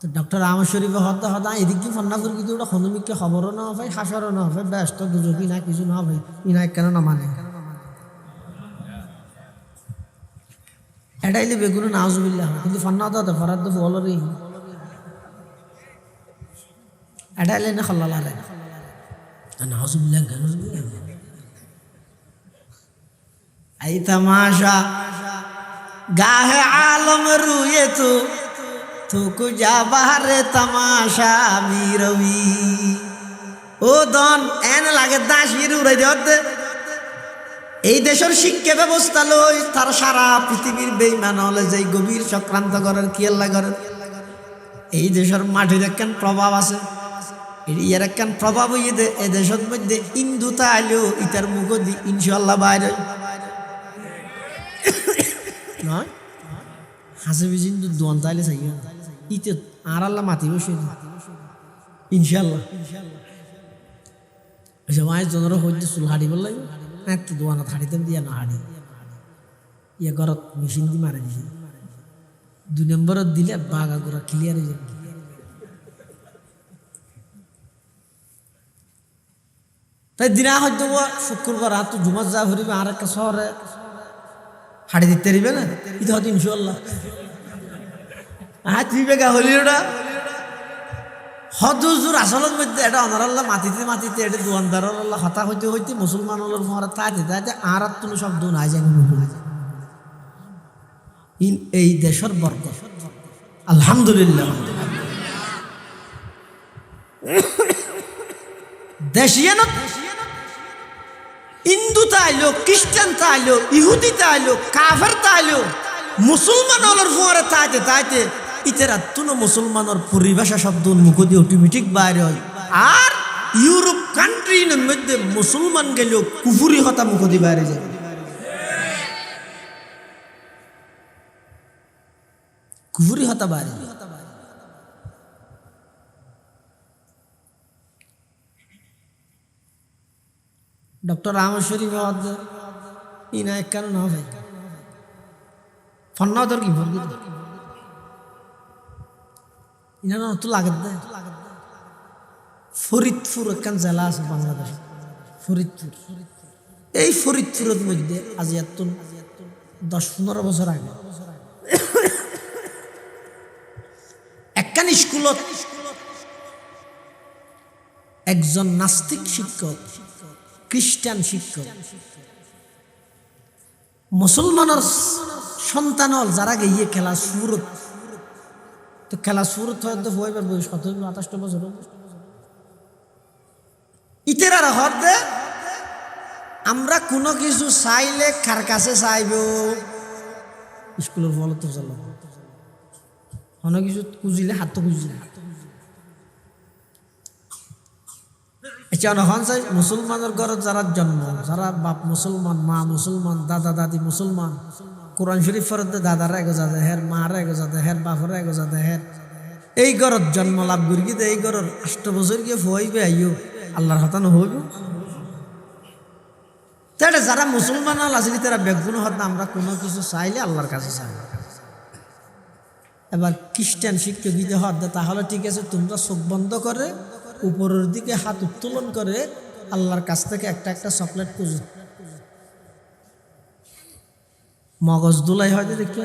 তো ডক্টর আমর শরীফে হতা হতা এদিক কি ফান্না করিব দিই ওটা খনমিককে খবরও না ভাই হাসারও না ভাই ব্যস্ত দুজকি না কিছু না ভাই ইনা কেন না মানে এটাইলে বেগুনো নাউজুবিল্লাহ কিন্তু ফান্না তো ফরাদ তো ফলরই এটাইলে না খল্লালা রে নাউজুবিল্লাহ কেন आई तमाशा गाहे आलम रुए तो कुजा बाहरे तमाशा मीरवी ओ दन एन लागे दाशिर उड़ाई दे এই দেশের শিক্ষা ব্যবস্থা লই তার সারা পৃথিবীর বেঈমান হলে যাই গভীর চক্রান্ত করার কি আল্লাহ করেন এই দেশের মাটির একখান প্রভাব আছে এর একখান প্রভাব হইয়ে দে এই দেশের মধ্যে হিন্দুতা আইলেও ইতার মুখ দি ইনশাল্লাহ বাইরে নয় হাসে বিজিন দোয়ান তাইলে চাই ইতে আর আল্লাহ মাতি বসে ইনশাল্লাহ মায়ের জনের হইতে চুল হাঁড়ি বল লাগবে এত দোয়ানত হাঁড়িতাম দিয়া না হাঁড়ি ইয়ে ঘরত মেশিন দিয়ে মারে দিছে 2 নম্বরত দিলে বাঘা গোড়া ক্লিয়ার হয়ে যাবে তাই দিনা হয়তো শুক্রবার হাত জুমার যা ভরিবে আর একটা শহরে হাড়ি দিতে পারিবে না এটা হয়তো ইনশাল্লাহ হাত দিবে গা হলি ওটা হদুজুর আসলের মধ্যে এটা অনারাল্লাহ মাতিতে এটা দোয়ানদার আল্লাহ হতা হইতে হইতে মুসলমান হলোর মহারা তাইতে আর তুমি শব্দ নাই জানি এই দেশের বরকত আলহামদুলিল্লাহ দেশিয়ান হিন্দু তাইলো খ্রিস্টান তাইলো ইহুদি তাইলো কাফের তাইলো মুসলমান হলার ফুয়ারে তাইতে তাইতে ইতেরা তুনো মুসলমানের পরিভাষা শব্দ মুখ দিয়ে অটোমেটিক বাইরে হয়। আর ইউরোপ কান্ট্রির মধ্যে মুসলমান গেলেও কুফুরি হতা মুখ দিয়ে বাইরে যাবে। কুফুরি হতা বাইরে। ডক্টর আহমদ শরীফ ইনা এক কারণ না ভাই ফন্নাদর কি ভরগি ইনা না তো লাগে দেয়। ফরিদপুর একখান জেলা আছে বাংলাদেশ, ফরিদপুর। এই ফরিদপুরের মধ্যে আজ এত 10-15 বছর আগে একখান স্কুলত একজন নাস্তিক শিক্ষক, খ্রিস্টান শিক্ষক মুসলমানের সন্তান যারা গিয়ে খেলা সুরত, তো খেলা সুরত হয়তো হইবার বয়স 17-28 বছর। ইতেরার হতে আমরা কোনো কিছু চাইলে কার কাছে চাইব? স্কুলের ফলত চল কোনো কিছু খুঁজিলে হাত তো খুঁজিলে মুসলমানের ঘরে যারা জন্ম, যারা বাপ মুসলমান, মা মুসলমান, দাদা দাদি মুসলমান, কোরআন শরীফ ফরতে দাদারা এগো যাতে হের, মারা এগো যাতে হের, বাপরা এগো যাতে হের, এই ঘরত জন্ম লাভ করি কিন্তু এই ঘরের 8 বছর গিয়ে হইবে আইও আল্লাহর হতানো হইব। তাহলে যারা মুসলমান আসলে তারা বেগুন হত আমরা কোনো কিছু চাইলে আল্লাহর কাছে চাই। এবার খ্রিস্টান শিক্ষক দিতে হত তাহলে ঠিক আছে, তোমরা চোখ বন্ধ করে উপরের দিকে হাত উত্তোলন করে আল্লাহর কাছ থেকে একটা একটা চকলেট খুঁজো। মগজ দোলাই হয়তো দেখতে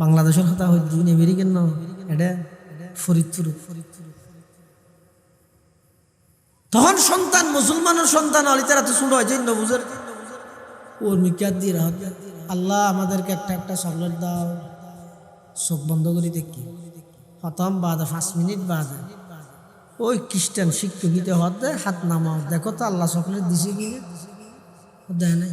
বাংলাদেশের কথা হয় দুই আমেরিকান ন এটা ফরিদপুর। তখন সন্তান মুসলমানের সন্তান হলে তারা তো শুরু হয় যে নবুজের ওর মিকাত দিয়ে রাখ আল্লাহ আমাদেরকে একটা একটা চকলেট দাও। চোখ বন্ধ করি দেখি খতম বাদে 5 মিনিট বাদে ওই খ্রিস্টান শিক্ষিত হতে হাত নামাও, দেখো তো আল্লাহ চকলেট দিছে কিনা, দেয় নাই।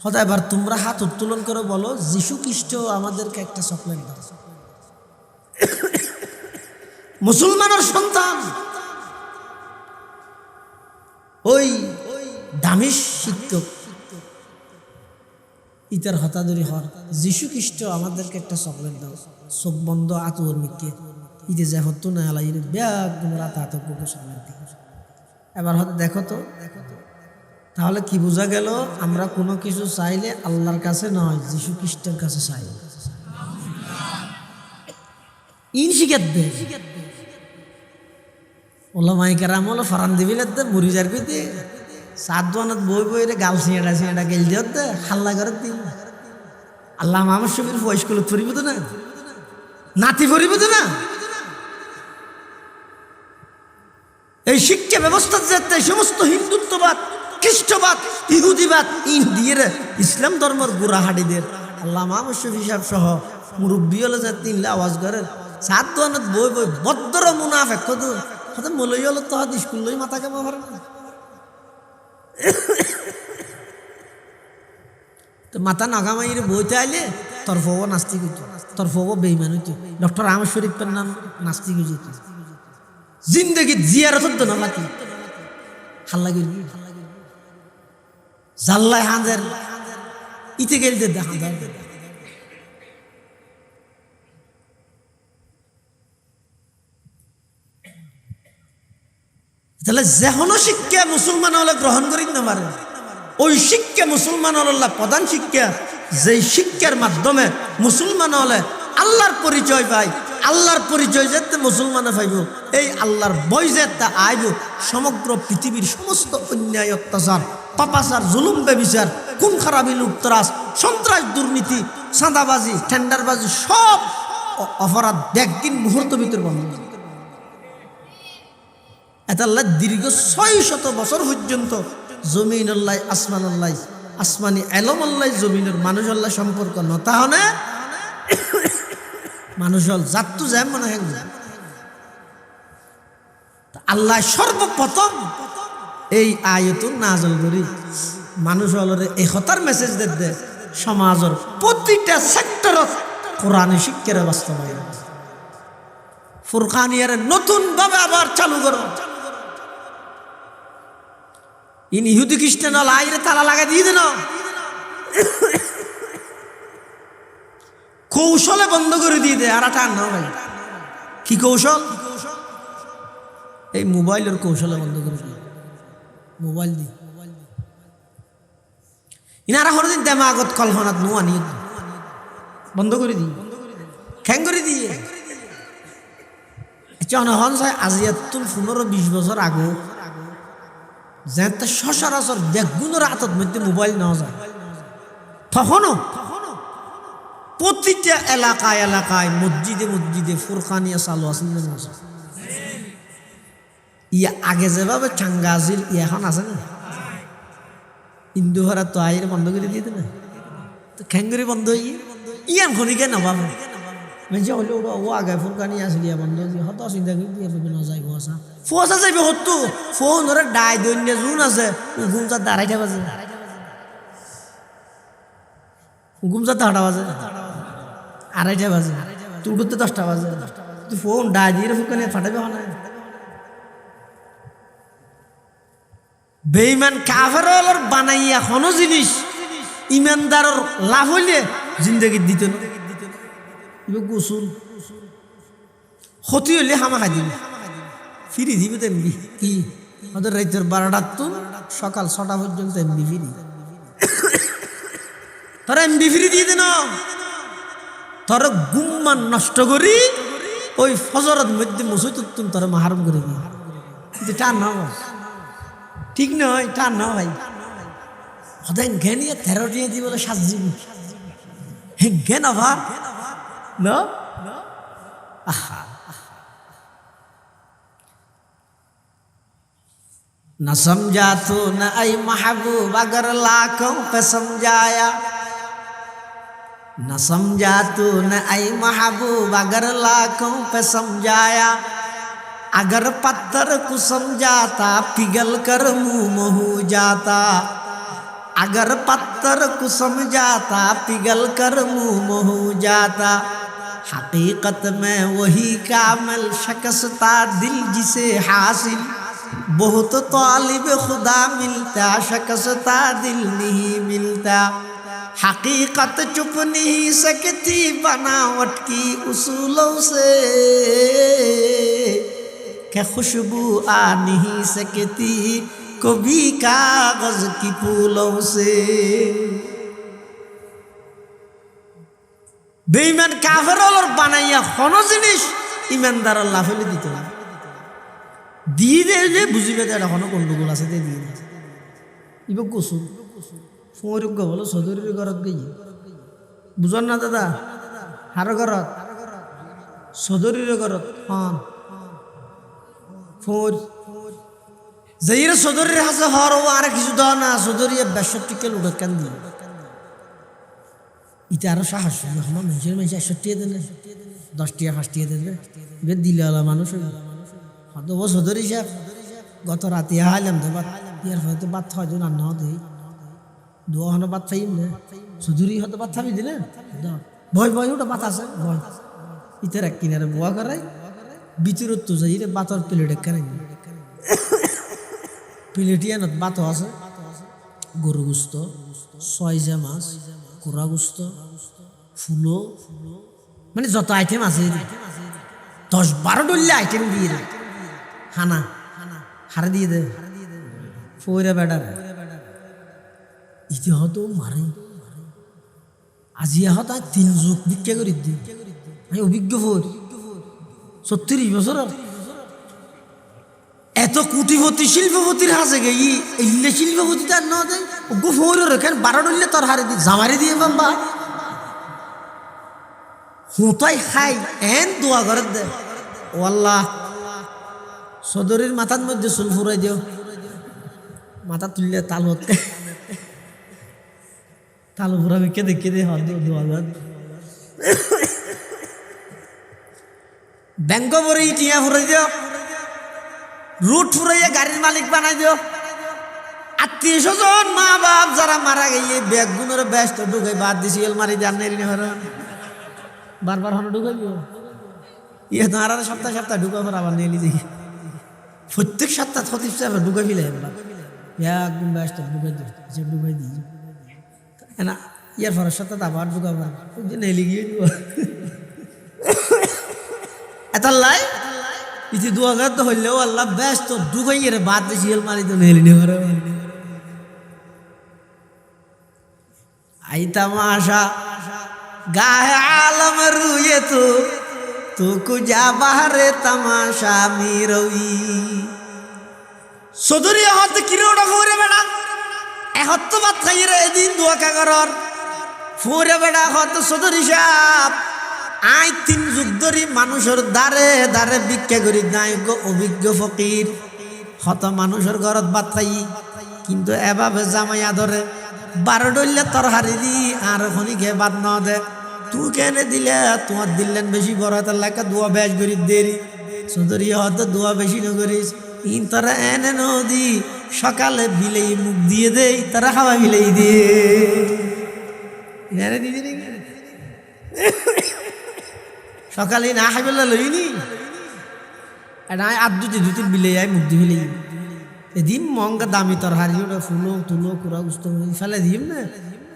হতে এবার তোমরা হাত উত্তোলন করে বলো যিশু খ্রিস্ট আমাদেরকে একটা চকলেট দাও। মুসলমানের সন্তান ওই দামি শিক্ষক ইতার হতাদরি হর যিশু খ্রিস্ট আমাদেরকে একটা চকলেট দাও। চোখ বন্ধ আতুর মিকে ইতে যে হতো না আলাই ব্যাগ রাত আতঙ্ক চকলেট দিকে। এবার হয়তো দেখো তো তাহলে কি বোঝা গেল? আমরা কোনো কিছু চাইলে আল্লাহর কাছে নয়, যিশু খ্রিস্টের কাছে চাই। ইন শিখাত দে ওলামাই কেরাম হলো ফরান দিবিলে দে মুড়ি যার দে 7 দোয়ানত বই বই রে গাল সিঁড়া সিঁড়া গেল দিও দে হাল্লা করে দিন। আল্লাহ মামার শরীর বয়স করলে ফরিব তো না, নাতি ফরিব তো না। এই শিক্ষা ব্যবস্থা যেতে সমস্ত হিন্দুত্ববাদ, খ্রিস্টবাদ, ইহুদিবাদ ইন্ডিয়ার ইসলাম ধর্মের গুড়াহাটিদের আল্লাহ মামার হিসাব সহ মুরব্বী হলে যে 3 আওয়াজ করেন 7 দোয়ানত বই বই বদ্র মুনাফেক কত হতে মলই হলো তো হাত স্কুল লই মাথা কেমন ভরে না। তো মাথা নাগামাইরে বইতে আইলে তোর ফবো নাস্তিক হইতো, তোর ফবো বেইমান হইতো। ডক্টর আহমদ শরীফের নাম নাস্তিক হয়ে যেত। জিন্দগি জিয়ারত হতো না মাতি হাল্লা গির জাল্লাই হাঁদের ইতে গেল দে হাঁদার তাহলে যেহনো শিক্ষা মুসলমান হলে গ্রহণ করি না পারে ওই শিক্ষা মুসলমান হল্লা প্রধান শিক্ষা, যেই শিক্ষার মাধ্যমে মুসলমান হলে আল্লাহর পরিচয় পায়। আল্লাহর পরিচয় যেতে মুসলমানে পাইব, এই আল্লাহর বই যেতে আইব সমগ্র পৃথিবীর সমস্ত অন্যায় অত্যাচার, পাপাচার, জুলুম বেবিচার, খুন খারাপি, লুটতরাজ, সন্ত্রাস, দুর্নীতি, চাঁদাবাজি, টেন্ডারবাজি সব অপরাধ একদিন মুহূর্ত ভিতর বন্ধ। এটা আল্লাহ দীর্ঘ 600 বছর পর্যন্ত জমিন আল্লাহ আসমান আল্লাহ আসমানি এলম আল্লাহ জমিনের মানুষ আল্লাহ সম্পর্ক নতা হনে মানুষ হল জাতু যায় মনে হয় আল্লাহ সর্বপ্রথম এই আয়ত নাজল করি মানুষ হলরে এই হতার মেসেজ দে সমাজের প্রতিটা সেক্টরত কোরআন শিক্ষার বাস্তবায়ন ফুরকানিয়ার নতুন ভাবে আবার চালু করো ইন ইহুদি খ্রিস্টান লাইরে তালা লাগা দিয়ে দেন কৌশলে বন্ধ করে দিয়ে দেয় আর টান না ভাই কি কৌশল এই মোবাইলের কৌশলে বন্ধ করে দিয়ে মোবাইল দিয়ে ইনারা হরদিন দেমাগত কল্পনাত নোয়ানি বন্ধ করে দিই খ্যাং করে দিয়ে জনহন চাই আজিয়াতুল 15-20 বছর আগে যেতে সচরাচর বেগুনের হাতত মধ্যে মোবাইল নেওয়া যায় তখনও প্রতিটা এলাকায় এলাকায় মসজিদে মসজিদে ফুরকানিয়া চালু আছে ইয়া আগে যেভাবে চাঙ্গা আছিল ইয়া এখন আছে না ইন্দু ভাড়া তো আইরে বন্ধ করে দিয়ে না তো খ্যাঙ্গুরি বন্ধ হয়ে ইয়ান খনিকে নবাব মানে হলে ও আগে ফুরকানিয়া আসল ইয়া বন্ধ হয়ে হত চিন্তা করে দিয়ে না যাইব আসা ফোসা যাইবে হতো ফোন ধরে ডাই দৈন্য জুন আছে ঘুমটা দাঁড়াইতে বাজে ঘুমটা 10টা বাজে 2:30 বাজে তুই করতে 10টা বাজে তুই ফোন ডাই দিয়ে ফুরকানিয়া ফাটাবে না বেঈমান কাফেরর বানাইয়া কোনো জিনিস ইমানদারর লাভ হইলে জিন্দগি দিত না গোসল ক্ষতি হইলে হামা খাই দিবি ফিরি দিবি তো এমবি কি ওদের রাতের 12টার তো সকাল 6টা পর্যন্ত এমবি ফিরি তোরা এমবি ফিরি দিয়ে দেন তোর গুম্মান নষ্ট করি ওই ফজরের মধ্যে মুসুই তুম তোর মাহারম করে দিয়ে কিন্তু টান না ঠিক নয় টান না ভাই সদায় ঘেনিয়ে 13টি দিয়ে বলে সাজিবি হে ঘেন আবার না न समझा तो न आई महबूब अगर लाखों पे समझाया न समझा तो न आई महबूब अगर लाखों पे समझाया अगर पत्थर को समझाता पिघल कर मुंह हो जाता अगर पत्थर को समझाता पिघल कर मुंह हो जाता हकीकत में वही कामिल शख्स था दिल जिसे हासिल बहुत तालिब खुदा मिलता शख्स था दिल नहीं मिलता हकीकत चुप नहीं सकती बनावट की उसूलों से क्या खुशबू आ नहीं सकती कभी कागज की फूलों से बेईमान काफिरর বানাইয়া কোন জিনিস ইমানদার আল্লাহ ফেলে দিত না দিয়ে যে বুঝিবে যে এখনো গন্ডগোল আছে দিয়ে দিয়ে ইব গোসল ফোরগ বলো সদরের ঘরত গিয়ে বুঝন না দাদা হার ঘরত সদরের ঘরত হ্যাঁ ফোর যাইরে সদরের হাসে হর ও আর কিছু দাও না সদরিয়া 62 কিলো উঠে কেন দিল ইটা আরো সাহস আমার নিজের মেয়ে 61 দেন 10 টাকা 5 টাকা দেবে বে দিলালা মানুষ হয়তো ও সদরি সাহেব গত রাতে হাইলাম তো বাত ইয়ার হয়তো বাত হয়তো না না দেই দোয়া হনো বাত ফাইম না সদরি হয়তো বাত ফাবি দিলে ভয় ভয় ওটা বাত আছে ভয় ইতার এক কিনারে বুয়া করাই ভিতরত তো যাইরে বাতর প্লেট কানে প্লেটিয়ানত বাত আছে গরু গোস্ত সয়জা মাছ কোরা গোস্ত ফুলো মানে যত আইটেম আছে 10-12 ডল্লা আইটেম দিয়ে দে হানা হারে দিয়ে দে ফোরা বেড়ার ইতি হতো মারে আজিয়া হতো 3 যুগ ভিক্ষা করে দি আমি অভিজ্ঞ ফোর 36 বছর এত কোটিপতি শিল্পপতির হাসে গেই ইল্লে শিল্পপতি তার না দেয় গো ফোর রেখেন 12 ডল্লা তোর হারে দি জামারি দিয়ে বাম্বা হুঁতাই খাই এন দোয়া করে দে ও আল্লাহ সদরের মাথার মধ্যে চুল ফুরাই দিও মাথা তুললে তাল হতে তাল ফুরাবে কেঁদে দে হাত দোয়া কর ব্যাংক ভরে টিয়া ফুরাই দিও রুট ফুরাইয়া গাড়ির মালিক বানাই দিও আত্মীয় স্বজন মা বাপ যারা মারা গেলে ব্যাগ গুণের ব্যস্ত ঢুকে বাদ দিছি মারি দেন বারবার হন ঢুকাইব ইয়ে তো আর সপ্তাহ সপ্তাহ ঢুকা পর আবার নিয়ে দেখি প্রত্যেক সপ্তাহ সতীশ ঢুকে ফেলে একদম ব্যস্ত ঢুকাই দিই ঢুকাই দিই না ইয়ার পরের সপ্তাহ আবার ঢুকাবো নেলি গিয়ে দিব এত লাই ইতি 2000 তো হইলেও আল্লাহ ব্যস্ত ঢুকাই রে বাদ দিছি মারি তো নেলি নি आई तमाशा गाहे आलम रुए तू कुजा बाहरे तमाशा मीरवी सदरी हत किरोड़ा फोरे बेटा ए हत तो बात खाई रे दिन दुआ का करर फोरे बेटा हत सदरी साहब आई 3 যুগ ধরে মানুষের দারে দারে ভিক্ষা করি নায়ক অভিজ্ঞ ফকির হত মানুষের ঘরত ভাত খাই কিন্তু এভাবে জামাইয়া ধরে 12 ডলে তরহারি দি আর খনি কে বাদ না দে তুই কেনে দিলে তোমার দিলেন বেশি বড় তার লাগা দোয়া বেশ করি দেরি সুন্দরী হত দোয়া বেশি না করিস ইন তারা এনে নদী সকালে বিলেই মুখ দিয়ে দেই তারা খাওয়া বিলেই দিয়ে এনে দিদি রে সকালে না খাইবেলা লইনি আর আদু দুটি বিলেই আই মুখ দিয়ে বিলেই এদিন মঙ্গা দামি তরহারি ওটা ফুলো তুলো কুড়া গুস্ত ফেলে দিম না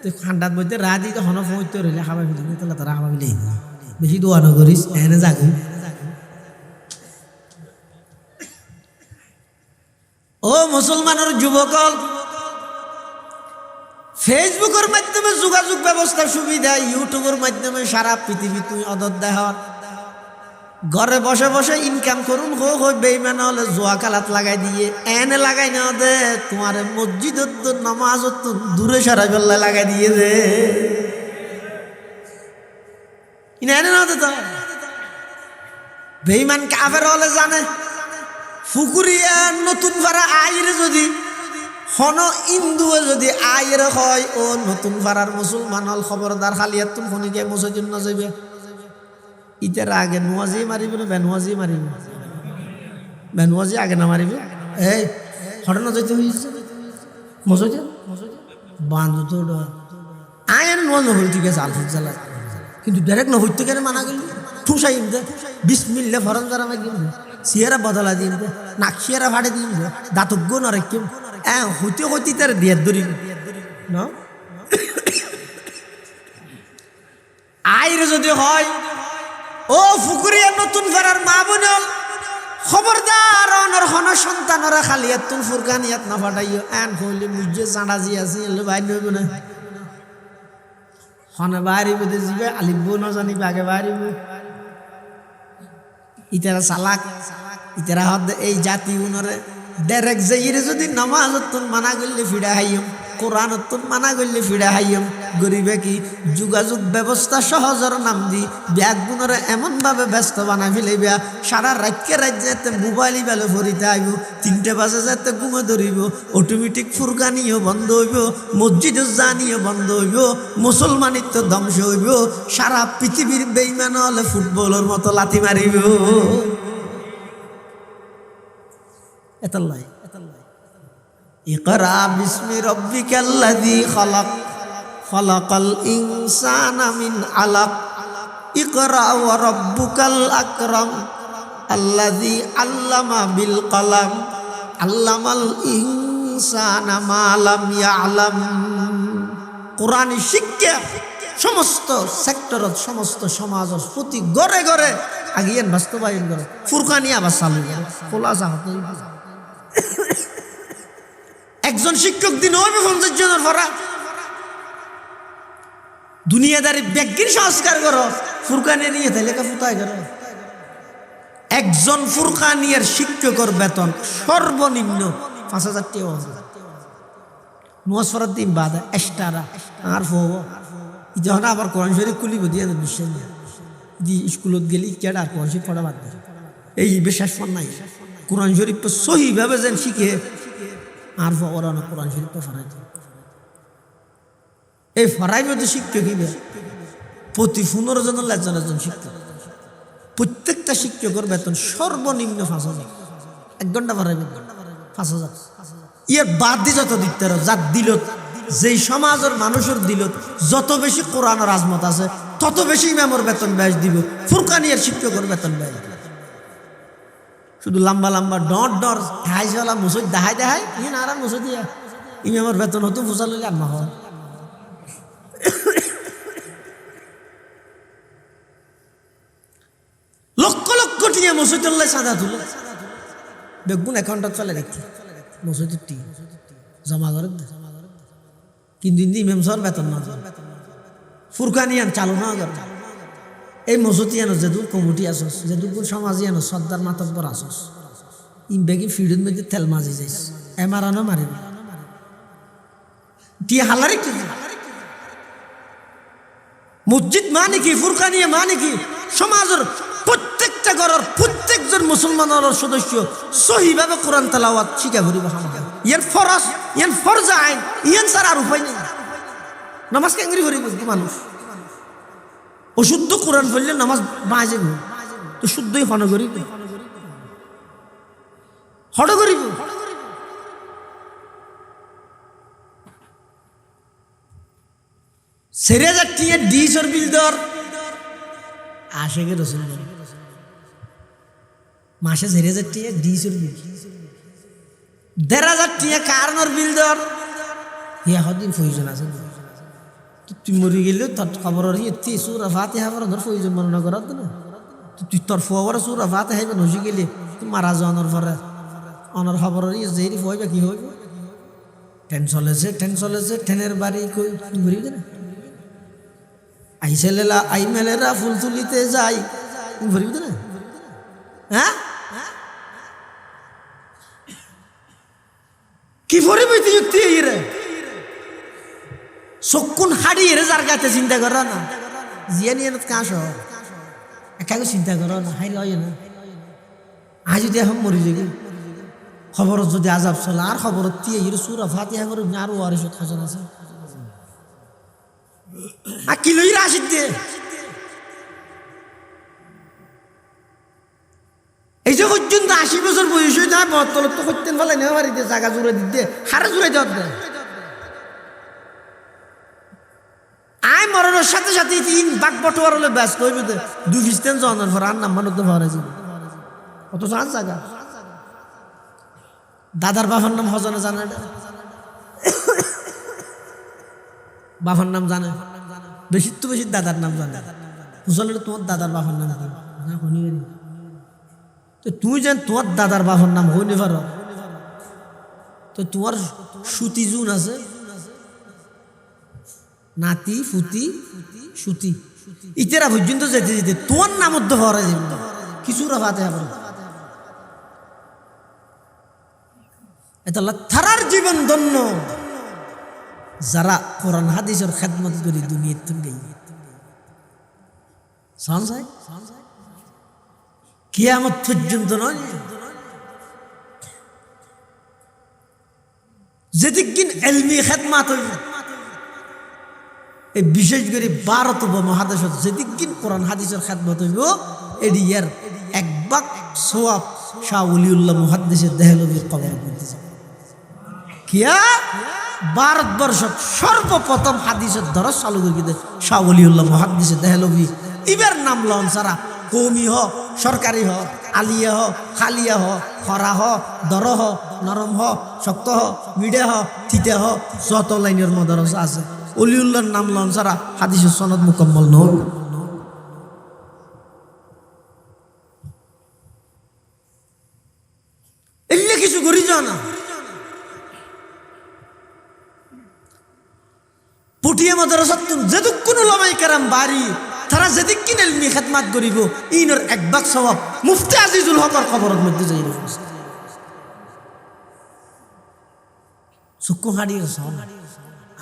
তো ঠান্ডার মধ্যে রা দিই হন ফইতে রইলে খাবা ফেলি তাহলে তারা খাবা ফেলে বেশি দোয়া ন করিস এনে জাগি ও মুসলমানের যুবকল ফেসবুকের মাধ্যমে যোগাযোগ ব্যবস্থা সুবিধা ইউটিউবের মাধ্যমে সারা পৃথিবী তুই অদর দেহ ঘরে বসে বসে ইনকাম করুন হোক বেইমান হলে জোয়া কালাত লাগাই দিয়ে এনে লাগাই না দে তোমার মসজিদ নামাজ দূরে সারা বেল্লা লাগাই দিয়ে দে এনে না দে তো বেইমান কাফের হলে জানে ফুকুরিয়া নতুন ভাড়া আইরে যদি হন ইন্দুয়ে যদি আইরে হয় ও নতুন ভাড়ার মুসলমান হল খবরদার খালিয়াত তুমি খনিকে মসজিদ না যাবে ইতার আগে নোয়াজি মারিব না বেনওয়াজি মারিব বেনওয়াজি আগে না মারিব এই ঘটনা যাইতে হইছে মসজিদ বান্ধ তো আয়ের নোয়াজ হই ঠিক আছে আলফুজ জ্বালা কিন্তু ডাইরেক্ট না হইতে কেন মানা গেল ঠুসাই দে বিসমিল্লাহ ফরজ যারা মাই দিন সিয়ারা বদলা দিন দে নাকশিয়ারা ফাড়ে দিন দে দাতজ্ঞ না রাখিম হইতে হইতে তার দিয়ে ধরি না আইরে যদি হয় ও ফুকুরিয়া নতুন ফেরার মা বোনল খবরদার অনর হন সন্তানরা খালিয়াত তুন ফুরকানিয়াত না ফাটাইও এন কইলে মুজে জাঁডাজি আছে এলে ভাই নইব না হনে বাড়ি বদে জিবে আলিব না জানি বাগে বাড়ি ইতারা সালাক ইতারা হদ এই জাতি উনরে ডাইরেক্ট যাইরে যদি নামাজত মানা করলে ফিড়া হাইম কোরআনত মানা করলে ফিড়া হাইম গরিবে কি যোগাযোগ ব্যবস্থা সহজর নাম দি ব্যাগ গুণরে এমনভাবে ব্যস্ত বানা ফেলাইবা সারা রাতকে রাত যেতে মোবাইল বেলে ভরিতে আইব 3টে বাজে যেতে ঘুমে ধরিব অটোমেটিক ফুরকানিও বন্ধ হইব মসজিদ জানিও বন্ধ হইব মুসলমানিত্ব ধ্বংস হইব সারা পৃথিবীর বেইমান হলে ফুটবলের মতো লাথি মারিব এতাল্লাই ইকরা বিসমি রাব্বিকাল্লাযী খালাক খালাকাল ইনসানা মিন আলাক ইকরা ওয়া রাব্বুকাল আকরাম আল্লাযী আল্লামা বিল কলম আল্লামাল ইনসানা মা লাম ইয়ালাম কোরআনী শিক্ষা সমস্ত সেক্টরত সমস্ত সমাজত প্রতি ঘরে ঘরে আগিয়েন বাস্তবায়ন করে ফুরকানি আবার চালু করে খোলাসা হতে একজন শিক্ষক দিন হবে 50 জনের ভরা দুনিয়াদারি ব্যক্তির সংস্কার করো ফুরকানি নিয়ে লেখা ফুটাই করো একজন ফুরকানিয়ার শিক্ষকের বেতন সর্বনিম্ন 5000 টাকা নোয়াজ দিন বাদে এক্সট্রা আর হবো যখন আবার কোরআন শরীফ খুলিব দিয়ে বিশ্বাস দি স্কুলত গেলি কেডা আর কোরআন শরীফ পড়া বাদ দেয় এই বিশ্বাস নাই কোরআন শরীফ তো সহিভাবে যেন শিখে আর ওরা না কোরআন শরীফ তো ফরাই এই ফরাই মধ্যে শিক্ষক হিবে প্রতি 15 জনের একজন শিক্ষক প্রত্যেকটা শিক্ষকের বেতন সর্বনিম্ন 5000 1 ঘন্টা ফরাই 5000 ইয়ার বাদ দি যত দিতে যার দিলত যেই সমাজের মানুষের দিলত যত বেশি কোরআনের আজমত আছে তত বেশি ইমামের বেতন ব্যয় দিব, ফুরকানিয়ার শিক্ষকের বেতন ব্যয় দিব। শুধু লম্বা লম্বা ডর ডর হাইজওয়ালা মুসুদ দেখাই দেখায় ইন আর মুসুদ দিয়া ইমামের বেতন হতো ফুসাল হইলে আর না হয়। লক্ষ লক্ষ টিয়া মসজিদুল্লাহ সাদা তুলে বেগুন অ্যাকাউন্টত চলে দেখি মসজিদের টি জমা করে কিন্তু ইমাম সর বেতন না ফুরকানিয়ান চালু না করে। এই মসজিদ যেদুর কমিটি আসস যেদুর সমাজী আনো সর্দার মাতব্বর আসস ইমবেগি ফিডুর মধ্যে তেল মাজি যাইস এমারানো মারিব টিয়া হালারে কি মসজিদ মানে কি, ফুরকানিয়া মানে কি? সমাজের প্রত্যেকটা ঘরের প্রত্যেকজন মুসলমানের সদস্য সহিভাবে কোরআন তেলাওয়াত শিখা ভরিব। ইয়ান ফরজ, ইয়ান ফরজা আইন, ইয়ান ছাড়া আর উপায় নেই। নামাজ কেঙ্গরি ভরিব মানুষ অশুদ্ধ কোরআন পড়লে নামাজ বাজে তো শুদ্ধই হন করিব হট করিব। সেরে যাচ্ছি ডিসর বিল দর আশেকে রসুন মাসে ছেড়ে যাচ্ছি ডিসর বিল ১,৫০০ টাকা কারণের বিল দর দিন প্রয়োজন আছে। তুই মরি গেলেও তোর খবর সুরা ফাতে হাবার ধর প্রয়োজন মনে করার তো না তুই তোর ফুয়াবার সুরা ফাতে হাইবে নসি গেলে তুই মারা যাওয়ানোর পরে অনার খবর যে হইবে কি হইবে ট্রেন চলেছে ট্রেনের বাড়ি কই ঘুরি না আইসেলেলা আই মেলেরা ফুল তুলিতে যাই ভরিব না। হ্যাঁ কি ভরিব তুই রে চকুন হাড়ি রে যার গাতে চিন্তা কর না জিয়া নিয়ে কাশ একাকে চিন্তা কর না হাই লয় না আজ যদি এখন মরি যাবি খবর যদি আজাব চলে আর খবর টিয়ে সুরা ফাতিহা করে আরো ওয়ারিশ খাজন আছে আর কি লই রাশিদ দে এই যে পর্যন্ত ৮০ বছর বয়স হয়ে যায় বর্তল তো করতেন ফেলে নেওয়া বাড়িতে জায়গা জুড়ে দিতে হারে জুড়ে দেওয়ার দেয় আয় মরণের সাথে সাথে ৩ বাঘ বটোয়ার হলে ব্যস্ত হইবে ২ খ্রিস্টান জনের পর আর নাম্বার তো ভরা যাবে অত চান জায়গা দাদার বাবার নাম হজনে জানে বাবার নাম জানে বেশি তো বেশি দাদার নাম জানে বুঝলে তোমার দাদার বাবার নাম না শুনিবে তো তুই যেন তোমার দাদার বাবার নাম হইনি পারো তো তোমার সুতি জুন আছে নাতি ফুতি সুতি ইতেরা পর্যন্ত যেতে যেতে তোমার নাম মধ্যে ভরা যাবে কিছু রাফাতে হবে এটা থারার জীবন ধন্য যারা কোরআন হাদিসের খেদমত করি দুনিয়ার থেকে সঞ্জয় কিয়ামত পর্যন্ত নয় যেদিন এলমি খেদমাত হইব এই বিশেষ করে ভারত উপমহাদেশত যেদিন কোরআন হাদিসের খেদমত হইব এটি ইয়ার এক বাক সোয়াব শাহ ওলিউল্লাহ মুহাদ্দিসের দেহলভির কবর করতে যাবে কিয়া ভারতবর্ষত সর্বপ্রথম হাদিসের দরস চালু করে দিতে শাহ ওলিউল্লাহ মুহাদ্দিসের দেহলভি ইবার নাম লন সারা কৌমি হ সরকারি হ আলিয়া হ খালিয়া হ খরা হ দর হ নরম হ শক্ত হ মিডে হ থিতে হ যত লাইনের মদরসা আছে অলিউল্লাহর নাম লন সারা হাদিসের সনদ মুকম্মল নহ এলে কিছু করি যাও না পুটিয়ে মাদ্রাসা যেদুক কোন লামাই কারাম বাড়ি তারা যেদিক কিনে এলমি খেদমাত করিব ইনর এক বাক সওয়াব মুফতি আজিজুল হকর খবরের মধ্যে যাইব চক্ষু হাড়িয়ে সব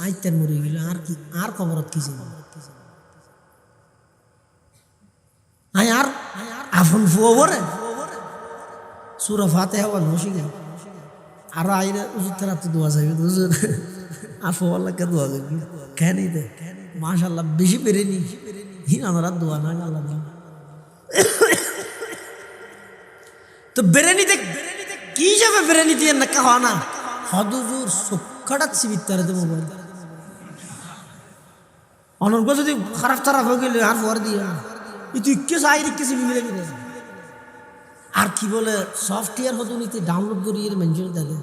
আইতের মরে গেল আর কি আর খবরত কি যাইব আই আর আফন ফুয়াবরে সূরা ফাতিহা ওয়াল মুশিকা আর আইরে উজুর তারাতে দোয়া যাইবে হুজুর আফু আল্লাহকে দোয়া করবি কেন দে মাশাআল্লাহ বেশি পেরেনি হিনারা দোয়া না আল্লাহ তো বেরেনিতে কি যাবে বেরেনি দিয়ে না খাওয়া না হদুজুর সক্ষাটা চিবিত্তারে তো মোবাইল অনর্গ যদি খারাপ খারাপ হয়ে গেলে আর পর দিয়ে তুই কে চাই কে চিবি মিলে মিলে আর কি বলে সফটওয়্যার হতো নিতে ডাউনলোড করিয়ে মেনশন দেখে